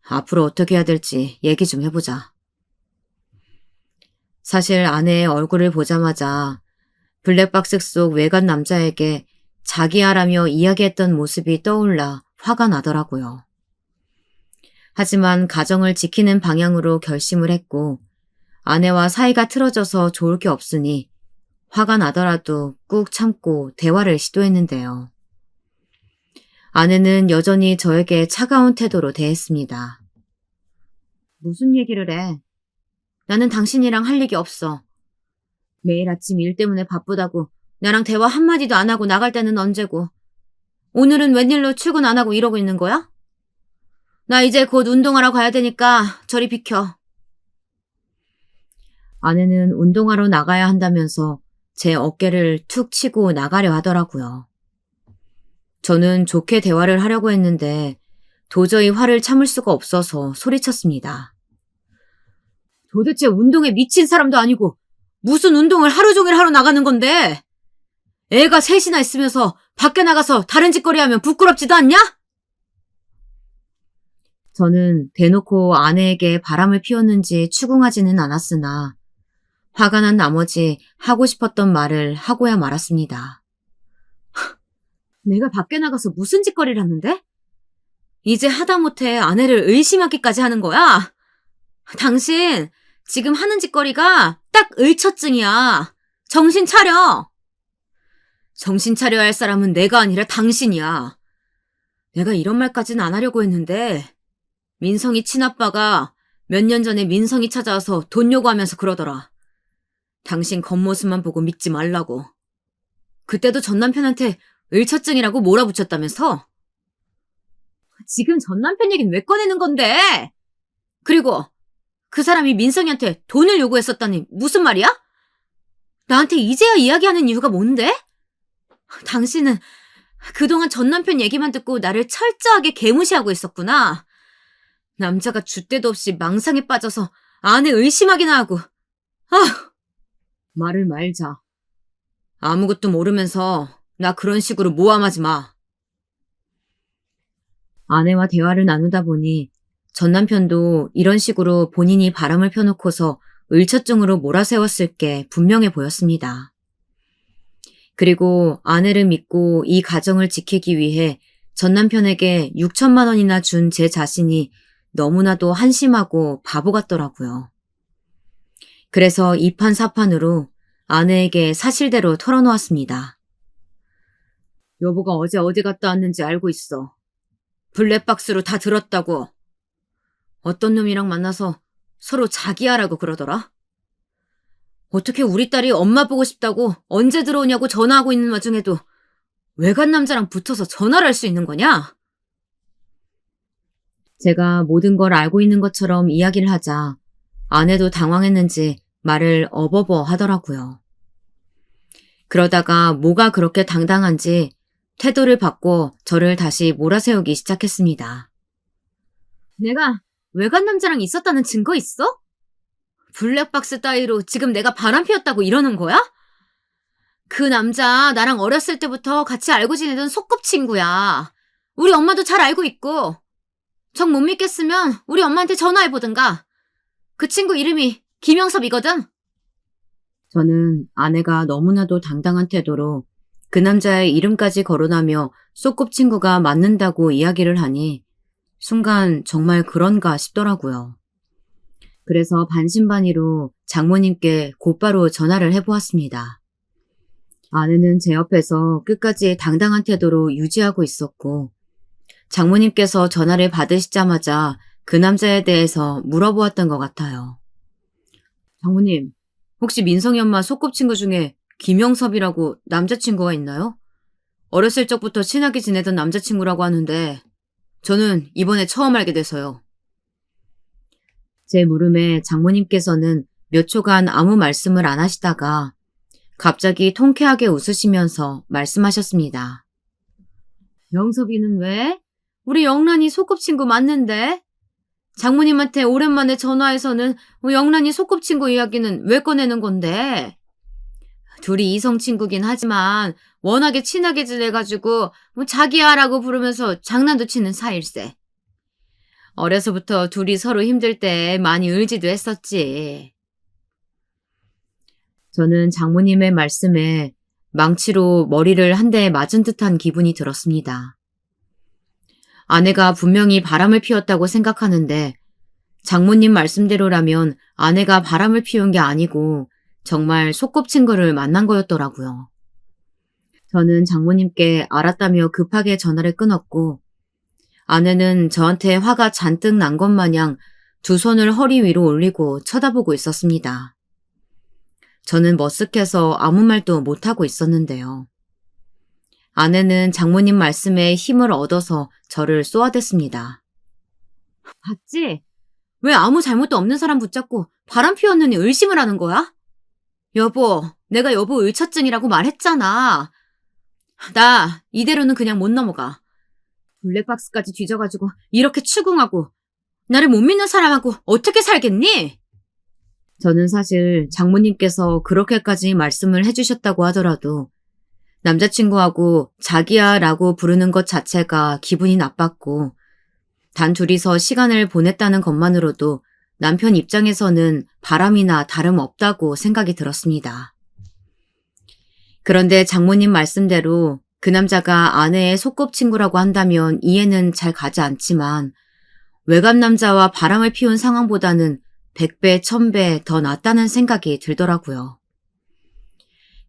Speaker 1: 앞으로 어떻게 해야 될지 얘기 좀 해보자. 사실 아내의 얼굴을 보자마자 블랙박스 속 외간 남자에게 자기야라며 이야기했던 모습이 떠올라 화가 나더라고요. 하지만 가정을 지키는 방향으로 결심을 했고 아내와 사이가 틀어져서 좋을 게 없으니 화가 나더라도 꾹 참고 대화를 시도했는데요. 아내는 여전히 저에게 차가운 태도로 대했습니다. 무슨 얘기를 해? 나는 당신이랑 할 얘기 없어. 매일 아침 일 때문에 바쁘다고 나랑 대화 한마디도 안 하고 나갈 때는 언제고. 오늘은 웬일로 출근 안 하고 이러고 있는 거야? 나 이제 곧 운동하러 가야 되니까 저리 비켜. 아내는 운동하러 나가야 한다면서 제 어깨를 툭 치고 나가려 하더라고요. 저는 좋게 대화를 하려고 했는데 도저히 화를 참을 수가 없어서 소리쳤습니다. 도대체 운동에 미친 사람도 아니고 무슨 운동을 하루 종일 하러 나가는 건데? 애가 셋이나 있으면서 밖에 나가서 다른 짓거리 하면 부끄럽지도 않냐? 저는 대놓고 아내에게 바람을 피웠는지 추궁하지는 않았으나 화가 난 나머지 하고 싶었던 말을 하고야 말았습니다. 내가 밖에 나가서 무슨 짓거리를 하는데? 이제 하다못해 아내를 의심하기까지 하는 거야? 당신 지금 하는 짓거리가 딱 의처증이야. 정신 차려. 정신 차려야 할 사람은 내가 아니라 당신이야. 내가 이런 말까지는 안 하려고 했는데 민성이 친아빠가 몇 년 전에 민성이 찾아와서 돈 요구하면서 그러더라. 당신 겉모습만 보고 믿지 말라고. 그때도 전 남편한테 의처증이라고 몰아붙였다면서? 지금 전 남편 얘기는 왜 꺼내는 건데? 그리고 그 사람이 민성이한테 돈을 요구했었다니 무슨 말이야? 나한테 이제야 이야기하는 이유가 뭔데? 당신은 그동안 전 남편 얘기만 듣고 나를 철저하게 개무시하고 있었구나. 남자가 줏대도 없이 망상에 빠져서 아내 의심하기나 하고. 말을 말자. 아무것도 모르면서 나 그런 식으로 모함하지 마. 아내와 대화를 나누다 보니 전 남편도 이런 식으로 본인이 바람을 펴놓고서 을처증으로 몰아세웠을 게 분명해 보였습니다. 그리고 아내를 믿고 이 가정을 지키기 위해 전 남편에게 6천만 원이나 준 제 자신이 너무나도 한심하고 바보 같더라고요. 그래서 이판사판으로 아내에게 사실대로 털어놓았습니다. 여보가 어제 어디 갔다 왔는지 알고 있어. 블랙박스로 다 들었다고. 어떤 놈이랑 만나서 서로 자기야라고 그러더라. 어떻게 우리 딸이 엄마 보고 싶다고 언제 들어오냐고 전화하고 있는 와중에도 외간 남자랑 붙어서 전화를 할 수 있는 거냐? 제가 모든 걸 알고 있는 것처럼 이야기를 하자 아내도 당황했는지 말을 어버버 하더라고요. 그러다가 뭐가 그렇게 당당한지 태도를 바꿔 저를 다시 몰아세우기 시작했습니다. 내가 외간 남자랑 있었다는 증거 있어? 블랙박스 따위로 지금 내가 바람 피웠다고 이러는 거야? 그 남자 나랑 어렸을 때부터 같이 알고 지내던 소꿉친구야. 우리 엄마도 잘 알고 있고. 정 못 믿겠으면 우리 엄마한테 전화해보든가. 그 친구 이름이 김영섭이거든. 저는 아내가 너무나도 당당한 태도로 그 남자의 이름까지 거론하며 소꿉친구가 맞는다고 이야기를 하니 순간 정말 그런가 싶더라고요. 그래서 반신반의로 장모님께 곧바로 전화를 해보았습니다. 아내는 제 옆에서 끝까지 당당한 태도로 유지하고 있었고 장모님께서 전화를 받으시자마자 그 남자에 대해서 물어보았던 것 같아요. 장모님, 혹시 민성이 엄마 소꿉친구 중에 김영섭이라고 남자친구가 있나요? 어렸을 적부터 친하게 지내던 남자친구라고 하는데 저는 이번에 처음 알게 돼서요. 제 물음에 장모님께서는 몇 초간 아무 말씀을 안 하시다가 갑자기 통쾌하게 웃으시면서 말씀하셨습니다. 영섭이는 왜? 우리 영란이 소꿉친구 맞는데? 장모님한테 오랜만에 전화해서는 영란이 소꿉친구 이야기는 왜 꺼내는 건데? 둘이 이성친구긴 하지만 워낙에 친하게 지내가지고 자기야라고 부르면서 장난도 치는 사이일세. 어려서부터 둘이 서로 힘들 때 많이 울지도 했었지. 저는 장모님의 말씀에 망치로 머리를 한 대 맞은 듯한 기분이 들었습니다. 아내가 분명히 바람을 피웠다고 생각하는데 장모님 말씀대로라면 아내가 바람을 피운 게 아니고 정말 소꿉친구를 만난 거였더라고요. 저는 장모님께 알았다며 급하게 전화를 끊었고 아내는 저한테 화가 잔뜩 난 것 마냥 두 손을 허리 위로 올리고 쳐다보고 있었습니다. 저는 머쓱해서 아무 말도 못하고 있었는데요. 아내는 장모님 말씀에 힘을 얻어서 저를 쏘아댔습니다. 봤지? 왜 아무 잘못도 없는 사람 붙잡고 바람 피웠느니 의심을 하는 거야? 여보, 내가 여보 의처증이라고 말했잖아. 나 이대로는 그냥 못 넘어가. 블랙박스까지 뒤져가지고 이렇게 추궁하고 나를 못 믿는 사람하고 어떻게 살겠니? 저는 사실 장모님께서 그렇게까지 말씀을 해주셨다고 하더라도 남자친구하고 자기야라고 부르는 것 자체가 기분이 나빴고 단 둘이서 시간을 보냈다는 것만으로도 남편 입장에서는 바람이나 다름없다고 생각이 들었습니다. 그런데 장모님 말씀대로 그 남자가 아내의 소꿉친구라고 한다면 이해는 잘 가지 않지만 외간 남자와 바람을 피운 상황보다는 100배, 1000배 더 낫다는 생각이 들더라고요.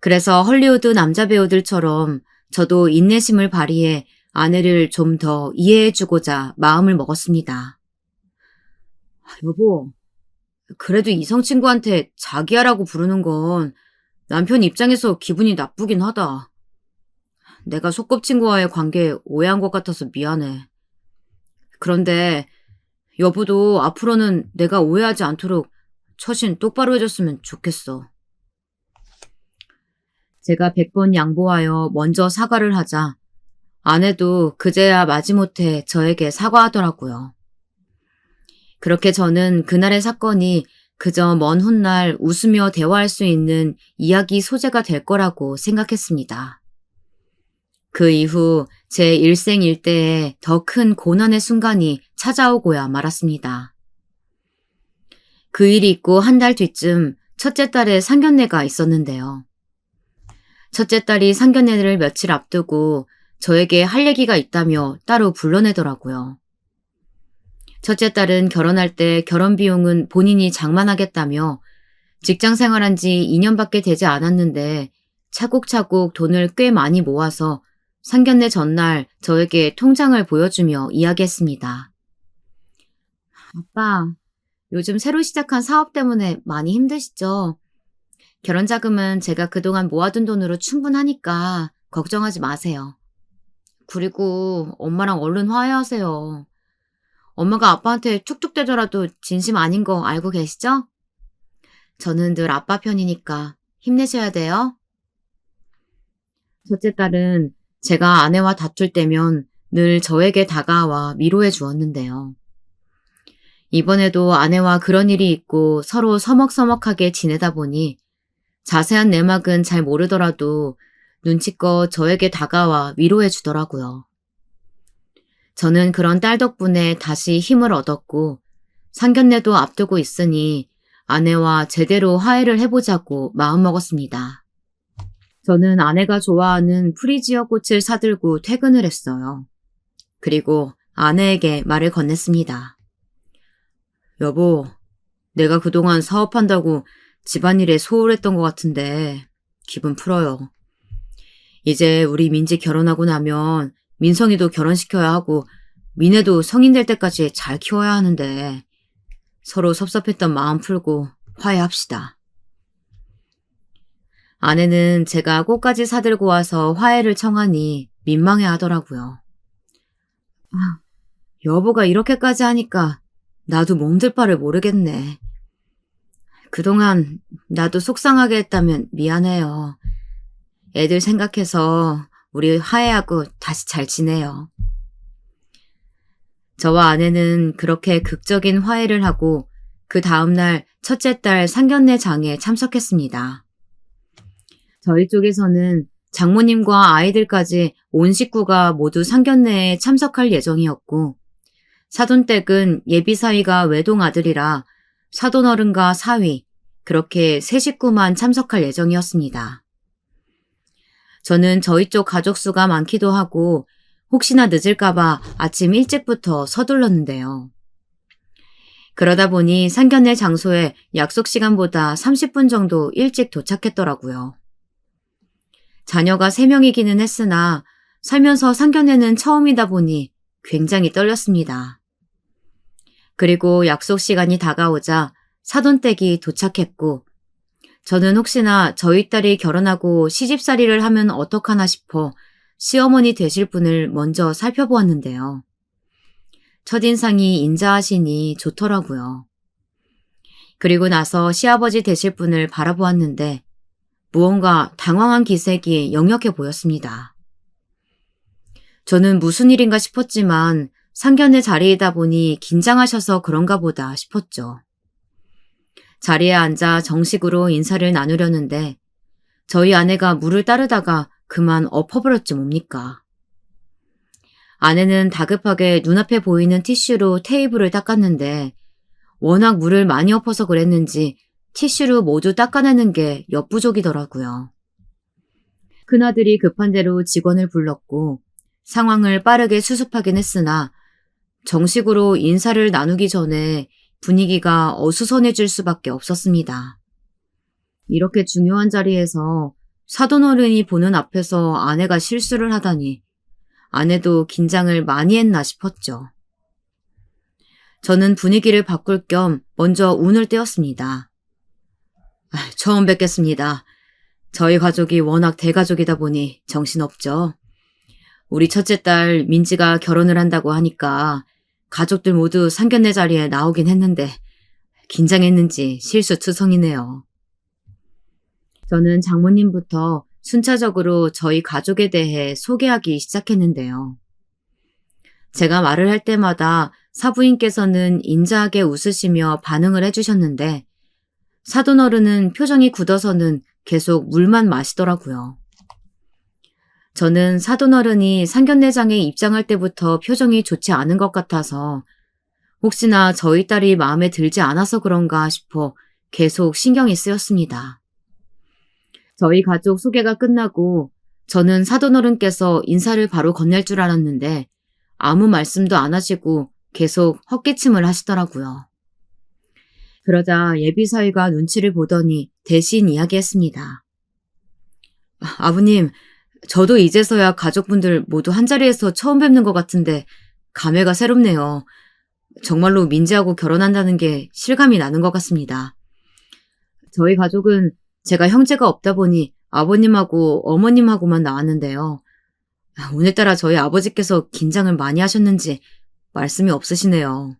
Speaker 1: 그래서 헐리우드 남자 배우들처럼 저도 인내심을 발휘해 아내를 좀 더 이해해주고자 마음을 먹었습니다. 여보, 그래도 이성친구한테 자기야라고 부르는 건 남편 입장에서 기분이 나쁘긴 하다. 내가 소꿉친구와의 관계에 오해한 것 같아서 미안해. 그런데 여보도 앞으로는 내가 오해하지 않도록 처신 똑바로 해줬으면 좋겠어. 제가 100번 양보하여 먼저 사과를 하자 아내도 그제야 마지못해 저에게 사과하더라고요. 그렇게 저는 그날의 사건이 그저 먼 훗날 웃으며 대화할 수 있는 이야기 소재가 될 거라고 생각했습니다. 그 이후 제 일생일대에 더 큰 고난의 순간이 찾아오고야 말았습니다. 그 일이 있고 한 달 뒤쯤 첫째 딸의 상견례가 있었는데요. 첫째 딸이 상견례를 며칠 앞두고 저에게 할 얘기가 있다며 따로 불러내더라고요. 첫째 딸은 결혼할 때 결혼 비용은 본인이 장만하겠다며 직장 생활한 지 2년밖에 되지 않았는데 차곡차곡 돈을 꽤 많이 모아서 상견례 전날 저에게 통장을 보여주며 이야기했습니다. 아빠, 요즘 새로 시작한 사업 때문에 많이 힘드시죠? 결혼 자금은 제가 그동안 모아둔 돈으로 충분하니까 걱정하지 마세요. 그리고 엄마랑 얼른 화해하세요. 엄마가 아빠한테 툭툭대더라도 진심 아닌 거 알고 계시죠? 저는 늘 아빠 편이니까 힘내셔야 돼요. 첫째 딸은 제가 아내와 다툴 때면 늘 저에게 다가와 위로해 주었는데요. 이번에도 아내와 그런 일이 있고 서로 서먹서먹하게 지내다 보니 자세한 내막은 잘 모르더라도 눈치껏 저에게 다가와 위로해 주더라고요. 저는 그런 딸 덕분에 다시 힘을 얻었고 상견례도 앞두고 있으니 아내와 제대로 화해를 해보자고 마음먹었습니다. 저는 아내가 좋아하는 프리지어 꽃을 사들고 퇴근을 했어요. 그리고 아내에게 말을 건넸습니다. 여보, 내가 그동안 사업한다고 집안일에 소홀했던 것 같은데 기분 풀어요. 이제 우리 민지 결혼하고 나면 민성이도 결혼시켜야 하고 민혜도 성인 될 때까지 잘 키워야 하는데 서로 섭섭했던 마음 풀고 화해합시다. 아내는 제가 꽃까지 사들고 와서 화해를 청하니 민망해 하더라고요. 여보가 이렇게까지 하니까 나도 몸둘 바를 모르겠네. 그동안 나도 속상하게 했다면 미안해요. 애들 생각해서 우리 화해하고 다시 잘 지내요. 저와 아내는 그렇게 극적인 화해를 하고 그 다음날 첫째 딸 상견례 장에 참석했습니다. 저희 쪽에서는 장모님과 아이들까지 온 식구가 모두 상견례에 참석할 예정이었고 사돈댁은 예비사위가 외동 아들이라 사돈어른과 사위 그렇게 세 식구만 참석할 예정이었습니다. 저는 저희 쪽 가족 수가 많기도 하고 혹시나 늦을까봐 아침 일찍부터 서둘렀는데요. 그러다 보니 상견례 장소에 약속 시간보다 30분 정도 일찍 도착했더라고요. 자녀가 3명이기는 했으나 살면서 상견례는 처음이다 보니 굉장히 떨렸습니다. 그리고 약속 시간이 다가오자 사돈댁이 도착했고 저는 혹시나 저희 딸이 결혼하고 시집살이를 하면 어떡하나 싶어 시어머니 되실 분을 먼저 살펴보았는데요. 첫인상이 인자하시니 좋더라고요. 그리고 나서 시아버지 되실 분을 바라보았는데 무언가 당황한 기색이 역력해 보였습니다. 저는 무슨 일인가 싶었지만 상견례 자리이다 보니 긴장하셔서 그런가 보다 싶었죠. 자리에 앉아 정식으로 인사를 나누려는데 저희 아내가 물을 따르다가 그만 엎어버렸지 뭡니까. 아내는 다급하게 눈앞에 보이는 티슈로 테이블을 닦았는데 워낙 물을 많이 엎어서 그랬는지 티슈로 모두 닦아내는 게 역부족이더라고요. 큰아들이 급한 대로 직원을 불렀고 상황을 빠르게 수습하긴 했으나 정식으로 인사를 나누기 전에 분위기가 어수선해질 수밖에 없었습니다. 이렇게 중요한 자리에서 사돈어른이 보는 앞에서 아내가 실수를 하다니 아내도 긴장을 많이 했나 싶었죠. 저는 분위기를 바꿀 겸 먼저 운을 떼었습니다. 처음 뵙겠습니다. 저희 가족이 워낙 대가족이다 보니 정신없죠. 우리 첫째 딸 민지가 결혼을 한다고 하니까 가족들 모두 상견례 자리에 나오긴 했는데 긴장했는지 실수투성이네요. 저는 장모님부터 순차적으로 저희 가족에 대해 소개하기 시작했는데요. 제가 말을 할 때마다 사부인께서는 인자하게 웃으시며 반응을 해주셨는데 사돈어른은 표정이 굳어서는 계속 물만 마시더라고요. 저는 사돈어른이 상견례장에 입장할 때부터 표정이 좋지 않은 것 같아서 혹시나 저희 딸이 마음에 들지 않아서 그런가 싶어 계속 신경이 쓰였습니다. 저희 가족 소개가 끝나고 저는 사돈어른께서 인사를 바로 건넬 줄 알았는데 아무 말씀도 안 하시고 계속 헛기침을 하시더라고요. 그러자 예비사위가 눈치를 보더니 대신 이야기했습니다. 아버님, 저도 이제서야 가족분들 모두 한자리에서 처음 뵙는 것 같은데 감회가 새롭네요. 정말로 민지하고 결혼한다는 게 실감이 나는 것 같습니다. 저희 가족은 제가 형제가 없다 보니 아버님하고 어머님하고만 나왔는데요. 오늘따라 저희 아버지께서 긴장을 많이 하셨는지 말씀이 없으시네요.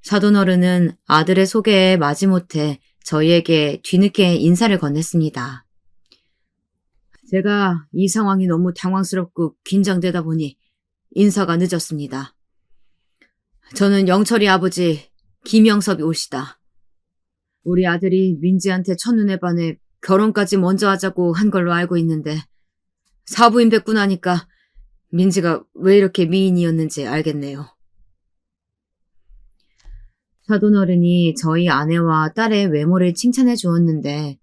Speaker 1: 사돈어른은 아들의 소개에 마지못해 저희에게 뒤늦게 인사를 건넸습니다. 제가 이 상황이 너무 당황스럽고 긴장되다 보니 인사가 늦었습니다. 저는 영철이 아버지 김영섭이 올시다. 우리 아들이 민지한테 첫눈에 반해 결혼까지 먼저 하자고 한 걸로 알고 있는데 사부인 뵙고 나니까 민지가 왜 이렇게 미인이었는지 알겠네요. 사돈어른이 저희 아내와 딸의 외모를 칭찬해 주었는데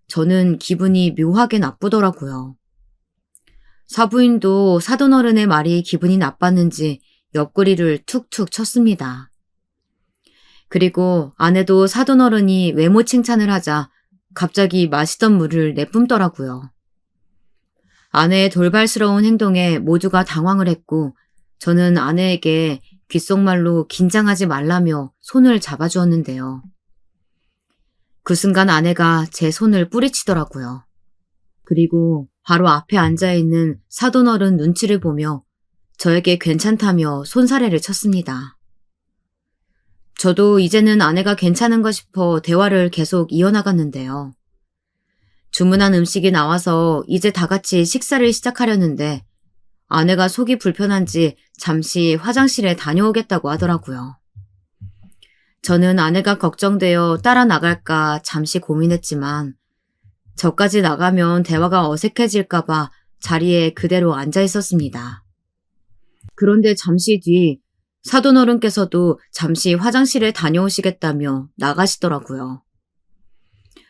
Speaker 1: 저는 기분이 묘하게 나쁘더라고요. 사부인도 사돈어른의 말이 기분이 나빴는지 옆구리를 툭툭 쳤습니다. 그리고 아내도 사돈어른이 외모 칭찬을 하자 갑자기 마시던 물을 내뿜더라고요. 아내의 돌발스러운 행동에 모두가 당황을 했고 저는 아내에게 귓속말로 긴장하지 말라며 손을 잡아주었는데요. 그 순간 아내가 제 손을 뿌리치더라고요. 그리고 바로 앞에 앉아있는 사돈어른 눈치를 보며 저에게 괜찮다며 손사래를 쳤습니다. 저도 이제는 아내가 괜찮은가 싶어 대화를 계속 이어나갔는데요. 주문한 음식이 나와서 이제 다 같이 식사를 시작하려는데 아내가 속이 불편한지 잠시 화장실에 다녀오겠다고 하더라고요. 저는 아내가 걱정되어 따라 나갈까 잠시 고민했지만 저까지 나가면 대화가 어색해질까봐 자리에 그대로 앉아 있었습니다. 그런데 잠시 뒤 사돈어른께서도 잠시 화장실에 다녀오시겠다며 나가시더라고요.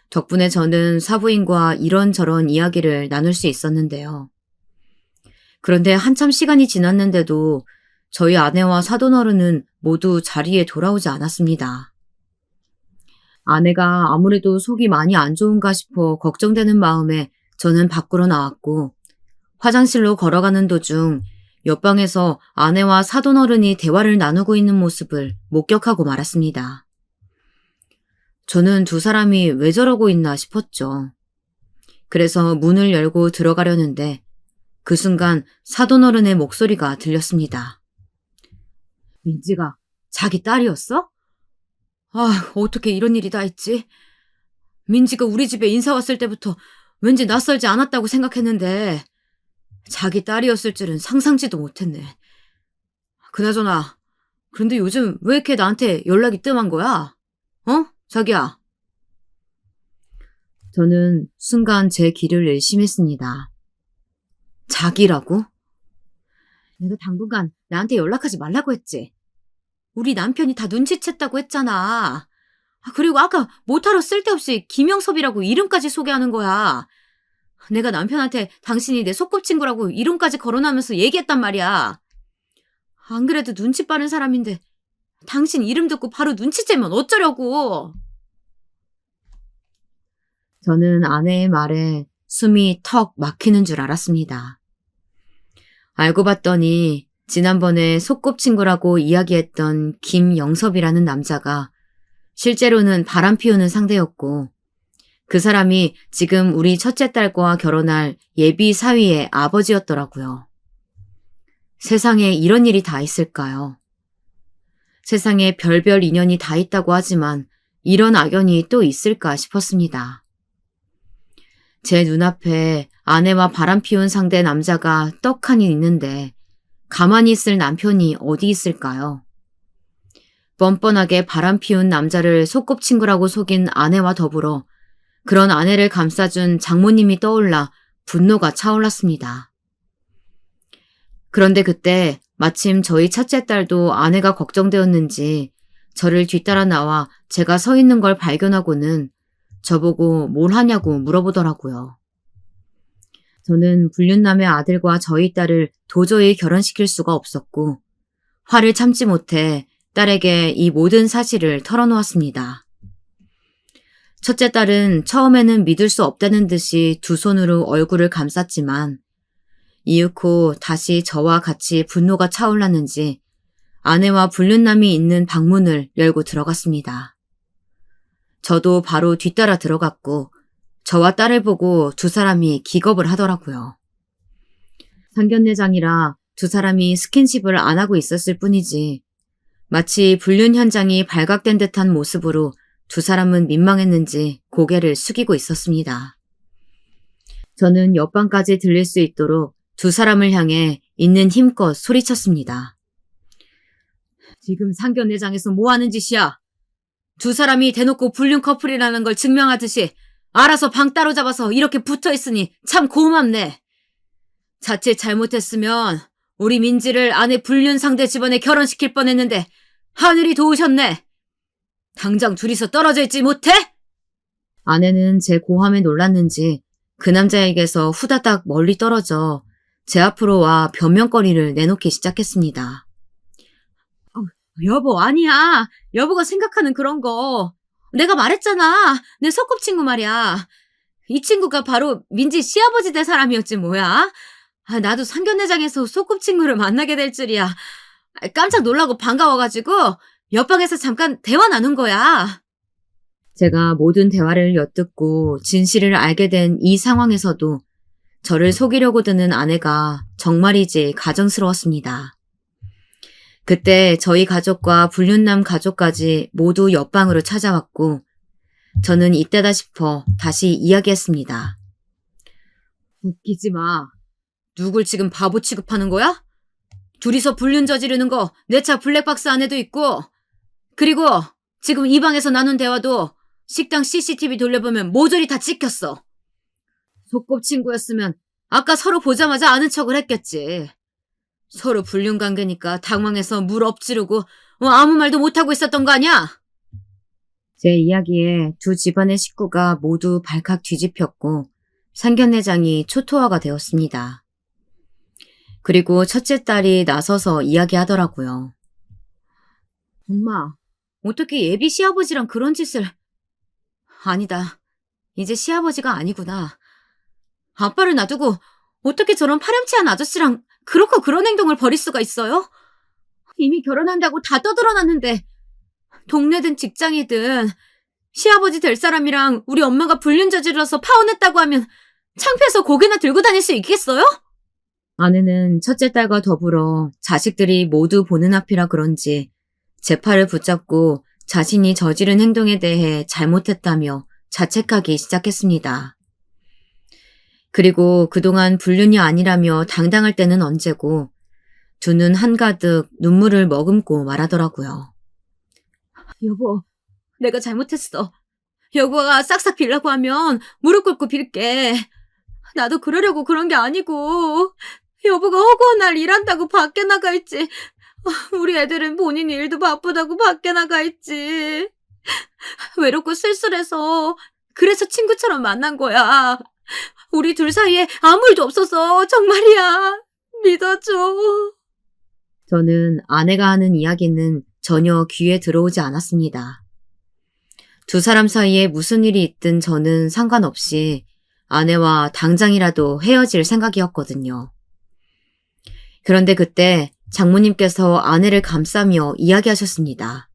Speaker 1: 덕분에 저는 사부인과 이런저런 이야기를 나눌 수 있었는데요. 그런데 한참 시간이 지났는데도 저희 아내와 사돈어른은 모두 자리에 돌아오지 않았습니다. 아내가 아무래도 속이 많이 안 좋은가 싶어 걱정되는 마음에 저는 밖으로 나왔고 화장실로 걸어가는 도중 옆방에서 아내와 사돈어른이 대화를 나누고 있는 모습을 목격하고 말았습니다. 저는 두 사람이 왜 저러고 있나 싶었죠. 그래서 문을 열고 들어가려는데 그 순간 사돈어른의 목소리가 들렸습니다. 민지가 자기 딸이었어? 아, 어떻게 이런 일이 다 있지? 민지가 우리 집에 인사 왔을 때부터 왠지 낯설지 않았다고 생각했는데 자기 딸이었을 줄은 상상지도 못했네. 그나저나 그런데 요즘 왜 이렇게 나한테 연락이 뜸한 거야? 어? 자기야. 저는 순간 제 귀를 의심했습니다. 자기라고? 내가 당분간 나한테 연락하지 말라고 했지. 우리 남편이 다 눈치챘다고 했잖아. 그리고 아까 뭐하러 쓸데없이 김영섭이라고 이름까지 소개하는 거야. 내가 남편한테 당신이 내 소꿉친구라고 이름까지 거론하면서 얘기했단 말이야. 안 그래도 눈치 빠른 사람인데 당신 이름 듣고 바로 눈치채면 어쩌려고. 저는 아내의 말에 숨이 턱 막히는 줄 알았습니다. 알고 봤더니 지난번에 소꿉친구라고 이야기했던 김영섭이라는 남자가 실제로는 바람 피우는 상대였고 그 사람이 지금 우리 첫째 딸과 결혼할 예비 사위의 아버지였더라고요. 세상에 이런 일이 다 있을까요? 세상에 별별 인연이 다 있다고 하지만 이런 악연이 또 있을까 싶었습니다. 제 눈앞에 아내와 바람 피운 상대 남자가 떡하니 있는데 가만히 있을 남편이 어디 있을까요? 뻔뻔하게 바람 피운 남자를 소꿉친구라고 속인 아내와 더불어 그런 아내를 감싸준 장모님이 떠올라 분노가 차올랐습니다. 그런데 그때 마침 저희 첫째 딸도 아내가 걱정되었는지 저를 뒤따라 나와 제가 서 있는 걸 발견하고는 저보고 뭘 하냐고 물어보더라고요. 저는 불륜남의 아들과 저희 딸을 도저히 결혼시킬 수가 없었고 화를 참지 못해 딸에게 이 모든 사실을 털어놓았습니다. 첫째 딸은 처음에는 믿을 수 없다는 듯이 두 손으로 얼굴을 감쌌지만 이윽고 다시 저와 같이 분노가 차올랐는지 아내와 불륜남이 있는 방문을 열고 들어갔습니다. 저도 바로 뒤따라 들어갔고 저와 딸을 보고 두 사람이 기겁을 하더라고요. 상견례장이라 두 사람이 스킨십을 안 하고 있었을 뿐이지 마치 불륜 현장이 발각된 듯한 모습으로 두 사람은 민망했는지 고개를 숙이고 있었습니다. 저는 옆방까지 들릴 수 있도록 두 사람을 향해 있는 힘껏 소리쳤습니다. 지금 상견례장에서 뭐 하는 짓이야? 두 사람이 대놓고 불륜 커플이라는 걸 증명하듯이 알아서 방 따로 잡아서 이렇게 붙어있으니 참 고맙네. 자칫 잘못했으면 우리 민지를 아내 불륜 상대 집안에 결혼시킬 뻔했는데 하늘이 도우셨네. 당장 둘이서 떨어져 있지 못해? 아내는 제 고함에 놀랐는지 그 남자에게서 후다닥 멀리 떨어져 제 앞으로 와 변명거리를 내놓기 시작했습니다. 여보, 아니야. 여보가 생각하는 그런 거. 내가 말했잖아. 내 소꿉친구 말이야. 이 친구가 바로 민지 시아버지 될 사람이었지 뭐야. 나도 상견례장에서 소꿉친구를 만나게 될 줄이야. 깜짝 놀라고 반가워가지고 옆방에서 잠깐 대화 나눈 거야. 제가 모든 대화를 엿듣고 진실을 알게 된 이 상황에서도 저를 속이려고 드는 아내가 정말이지 가증스러웠습니다. 그때 저희 가족과 불륜남 가족까지 모두 옆방으로 찾아왔고 저는 이때다 싶어 다시 이야기했습니다. 웃기지 마. 누굴 지금 바보 취급하는 거야? 둘이서 불륜 저지르는 거 내 차 블랙박스 안에도 있고 그리고 지금 이 방에서 나눈 대화도 식당 CCTV 돌려보면 모조리 다 찍혔어. 소꿉친구였으면 아까 서로 보자마자 아는 척을 했겠지. 서로 불륜 관계니까 당황해서 물 엎지르고 아무 말도 못하고 있었던 거 아니야? 제 이야기에 두 집안의 식구가 모두 발칵 뒤집혔고 상견례장이 초토화가 되었습니다. 그리고 첫째 딸이 나서서 이야기하더라고요. 엄마, 어떻게 예비 시아버지랑 그런 짓을... 아니다. 이제 시아버지가 아니구나. 아빠를 놔두고 어떻게 저런 파렴치한 아저씨랑 그렇고 그런 행동을 벌일 수가 있어요? 이미 결혼한다고 다 떠들어놨는데 동네든 직장이든 시아버지 될 사람이랑 우리 엄마가 불륜 저질러서 파혼했다고 하면 창피해서 고개나 들고 다닐 수 있겠어요? 아내는 첫째 딸과 더불어 자식들이 모두 보는 앞이라 그런지 제 팔을 붙잡고 자신이 저지른 행동에 대해 잘못했다며 자책하기 시작했습니다. 그리고 그동안 불륜이 아니라며 당당할 때는 언제고 두 눈 한가득 눈물을 머금고 말하더라고요. 여보, 내가 잘못했어. 여보가 싹싹 빌라고 하면 무릎 꿇고 빌게. 나도 그러려고 그런 게 아니고 여보가 허구한 날 일한다고 밖에 나가 있지. 우리 애들은 본인 일도 바쁘다고 밖에 나가 있지. 외롭고 쓸쓸해서 그래서 친구처럼 만난 거야. 우리 둘 사이에 아무 일도 없어서 정말이야. 믿어줘. 저는 아내가 하는 이야기는 전혀 귀에 들어오지 않았습니다. 두 사람 사이에 무슨 일이 있든 저는 상관없이 아내와 당장이라도 헤어질 생각이었거든요. 그런데 그때 장모님께서 아내를 감싸며 이야기하셨습니다.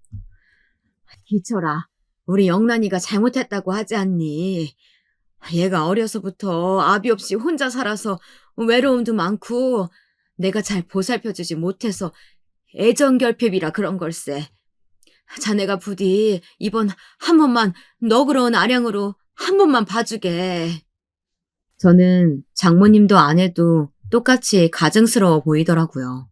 Speaker 1: 기철아, 우리 영란이가 잘못했다고 하지 않니? 얘가 어려서부터 아비 없이 혼자 살아서 외로움도 많고 내가 잘 보살펴주지 못해서 애정결핍이라 그런 걸세. 자네가 부디 이번 한 번만 너그러운 아량으로 한 번만 봐주게. 저는 장모님도 아내도 똑같이 가증스러워 보이더라고요.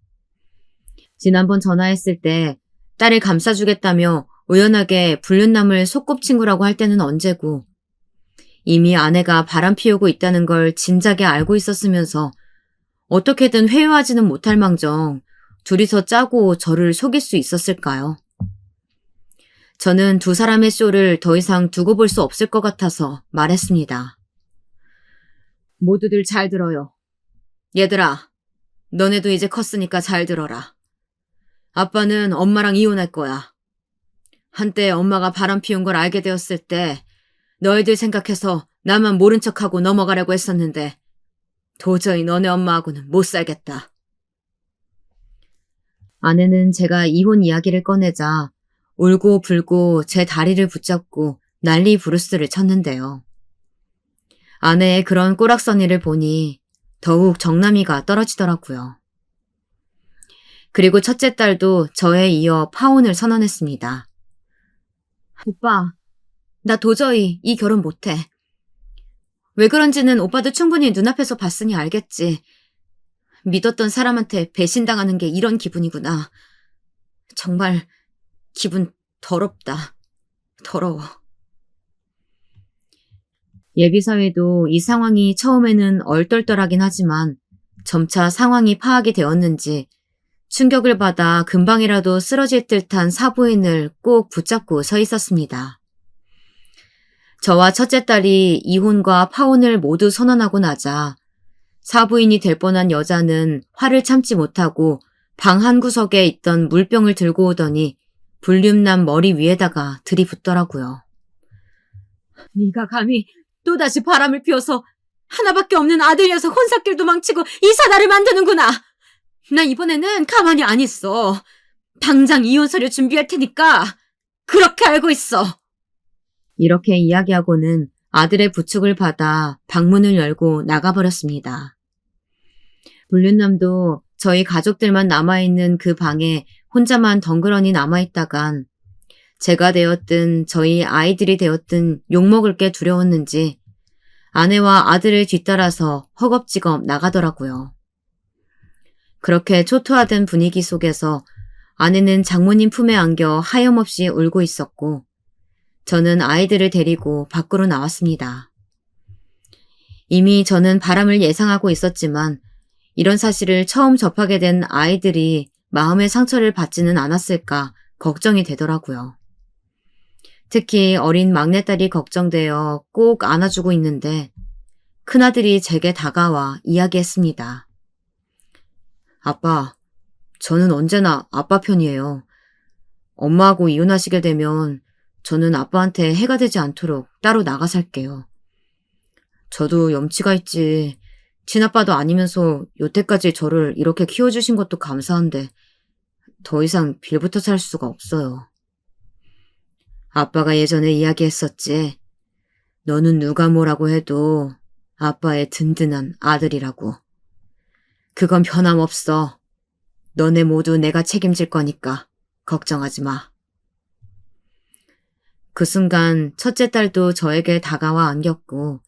Speaker 1: 지난번 전화했을 때 딸을 감싸주겠다며 우연하게 불륜남을 소꿉친구라고 할 때는 언제고 이미 아내가 바람 피우고 있다는 걸 진작에 알고 있었으면서 어떻게든 회유하지는 못할 망정 둘이서 짜고 저를 속일 수 있었을까요? 저는 두 사람의 쇼를 더 이상 두고 볼 수 없을 것 같아서 말했습니다. 모두들 잘 들어요. 얘들아, 너네도 이제 컸으니까 잘 들어라. 아빠는 엄마랑 이혼할 거야. 한때 엄마가 바람 피운 걸 알게 되었을 때 너희들 생각해서 나만 모른 척하고 넘어가려고 했었는데 도저히 너네 엄마하고는 못 살겠다. 아내는 제가 이혼 이야기를 꺼내자 울고 불고 제 다리를 붙잡고 난리 부르스를 쳤는데요. 아내의 그런 꼬락서니를 보니 더욱 정남이가 떨어지더라고요. 그리고 첫째 딸도 저에 이어 파혼을 선언했습니다. 오빠, 나 도저히 이 결혼 못해. 왜 그런지는 오빠도 충분히 눈앞에서 봤으니 알겠지. 믿었던 사람한테 배신당하는 게 이런 기분이구나. 정말 기분 더럽다. 더러워. 예비사회도 이 상황이 처음에는 얼떨떨하긴 하지만 점차 상황이 파악이 되었는지 충격을 받아 금방이라도 쓰러질 듯한 사부인을 꼭 붙잡고 서 있었습니다. 저와 첫째 딸이 이혼과 파혼을 모두 선언하고 나자 사부인이 될 뻔한 여자는 화를 참지 못하고 방 한 구석에 있던 물병을 들고 오더니 볼륨난 머리 위에다가 들이붓더라고요. 네가 감히 또다시 바람을 피워서 하나밖에 없는 아들 녀석 혼사길 도망치고 이 사다를 만드는구나. 나 이번에는 가만히 안 있어. 당장 이혼 서류 준비할 테니까 그렇게 알고 있어. 이렇게 이야기하고는 아들의 부축을 받아 방문을 열고 나가버렸습니다. 불륜남도 저희 가족들만 남아있는 그 방에 혼자만 덩그러니 남아있다간 제가 되었든 저희 아이들이 되었든 욕먹을 게 두려웠는지 아내와 아들을 뒤따라서 허겁지겁 나가더라고요. 그렇게 초토화된 분위기 속에서 아내는 장모님 품에 안겨 하염없이 울고 있었고 저는 아이들을 데리고 밖으로 나왔습니다. 이미 저는 바람을 예상하고 있었지만 이런 사실을 처음 접하게 된 아이들이 마음의 상처를 받지는 않았을까 걱정이 되더라고요. 특히 어린 막내딸이 걱정되어 꼭 안아주고 있는데 큰아들이 제게 다가와 이야기했습니다. 아빠, 저는 언제나 아빠 편이에요. 엄마하고 이혼하시게 되면 저는 아빠한테 해가 되지 않도록 따로 나가 살게요. 저도 염치가 있지. 친아빠도 아니면서 여태까지 저를 이렇게 키워주신 것도 감사한데 더 이상 빌부터 살 수가 없어요. 아빠가 예전에 이야기했었지. 너는 누가 뭐라고 해도 아빠의 든든한 아들이라고. 그건 변함없어. 너네 모두 내가 책임질 거니까 걱정하지 마. 그 순간 첫째 딸도 저에게 다가와 안겼고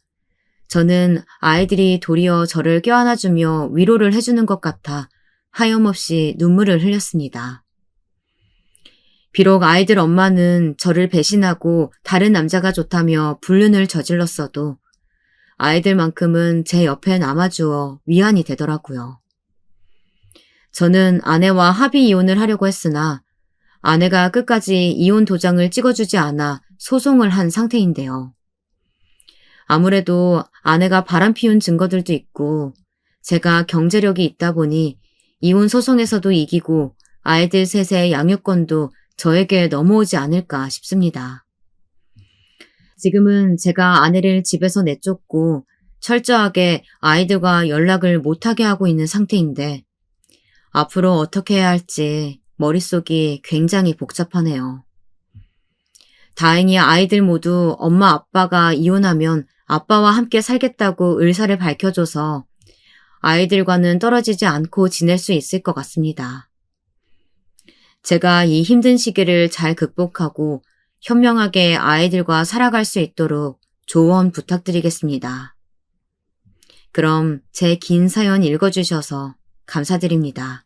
Speaker 1: 저는 아이들이 도리어 저를 껴안아주며 위로를 해주는 것 같아 하염없이 눈물을 흘렸습니다. 비록 아이들 엄마는 저를 배신하고 다른 남자가 좋다며 불륜을 저질렀어도 아이들만큼은 제 옆에 남아주어 위안이 되더라고요. 저는 아내와 합의 이혼을 하려고 했으나 아내가 끝까지 이혼 도장을 찍어주지 않아 소송을 한 상태인데요. 아무래도 아내가 바람 피운 증거들도 있고 제가 경제력이 있다 보니 이혼 소송에서도 이기고 아이들 셋의 양육권도 저에게 넘어오지 않을까 싶습니다. 지금은 제가 아내를 집에서 내쫓고 철저하게 아이들과 연락을 못하게 하고 있는 상태인데 앞으로 어떻게 해야 할지 머릿속이 굉장히 복잡하네요. 다행히 아이들 모두 엄마 아빠가 이혼하면 아빠와 함께 살겠다고 의사를 밝혀줘서 아이들과는 떨어지지 않고 지낼 수 있을 것 같습니다. 제가 이 힘든 시기를 잘 극복하고 현명하게 아이들과 살아갈 수 있도록 조언 부탁드리겠습니다. 그럼 제 긴 사연 읽어주셔서 감사드립니다.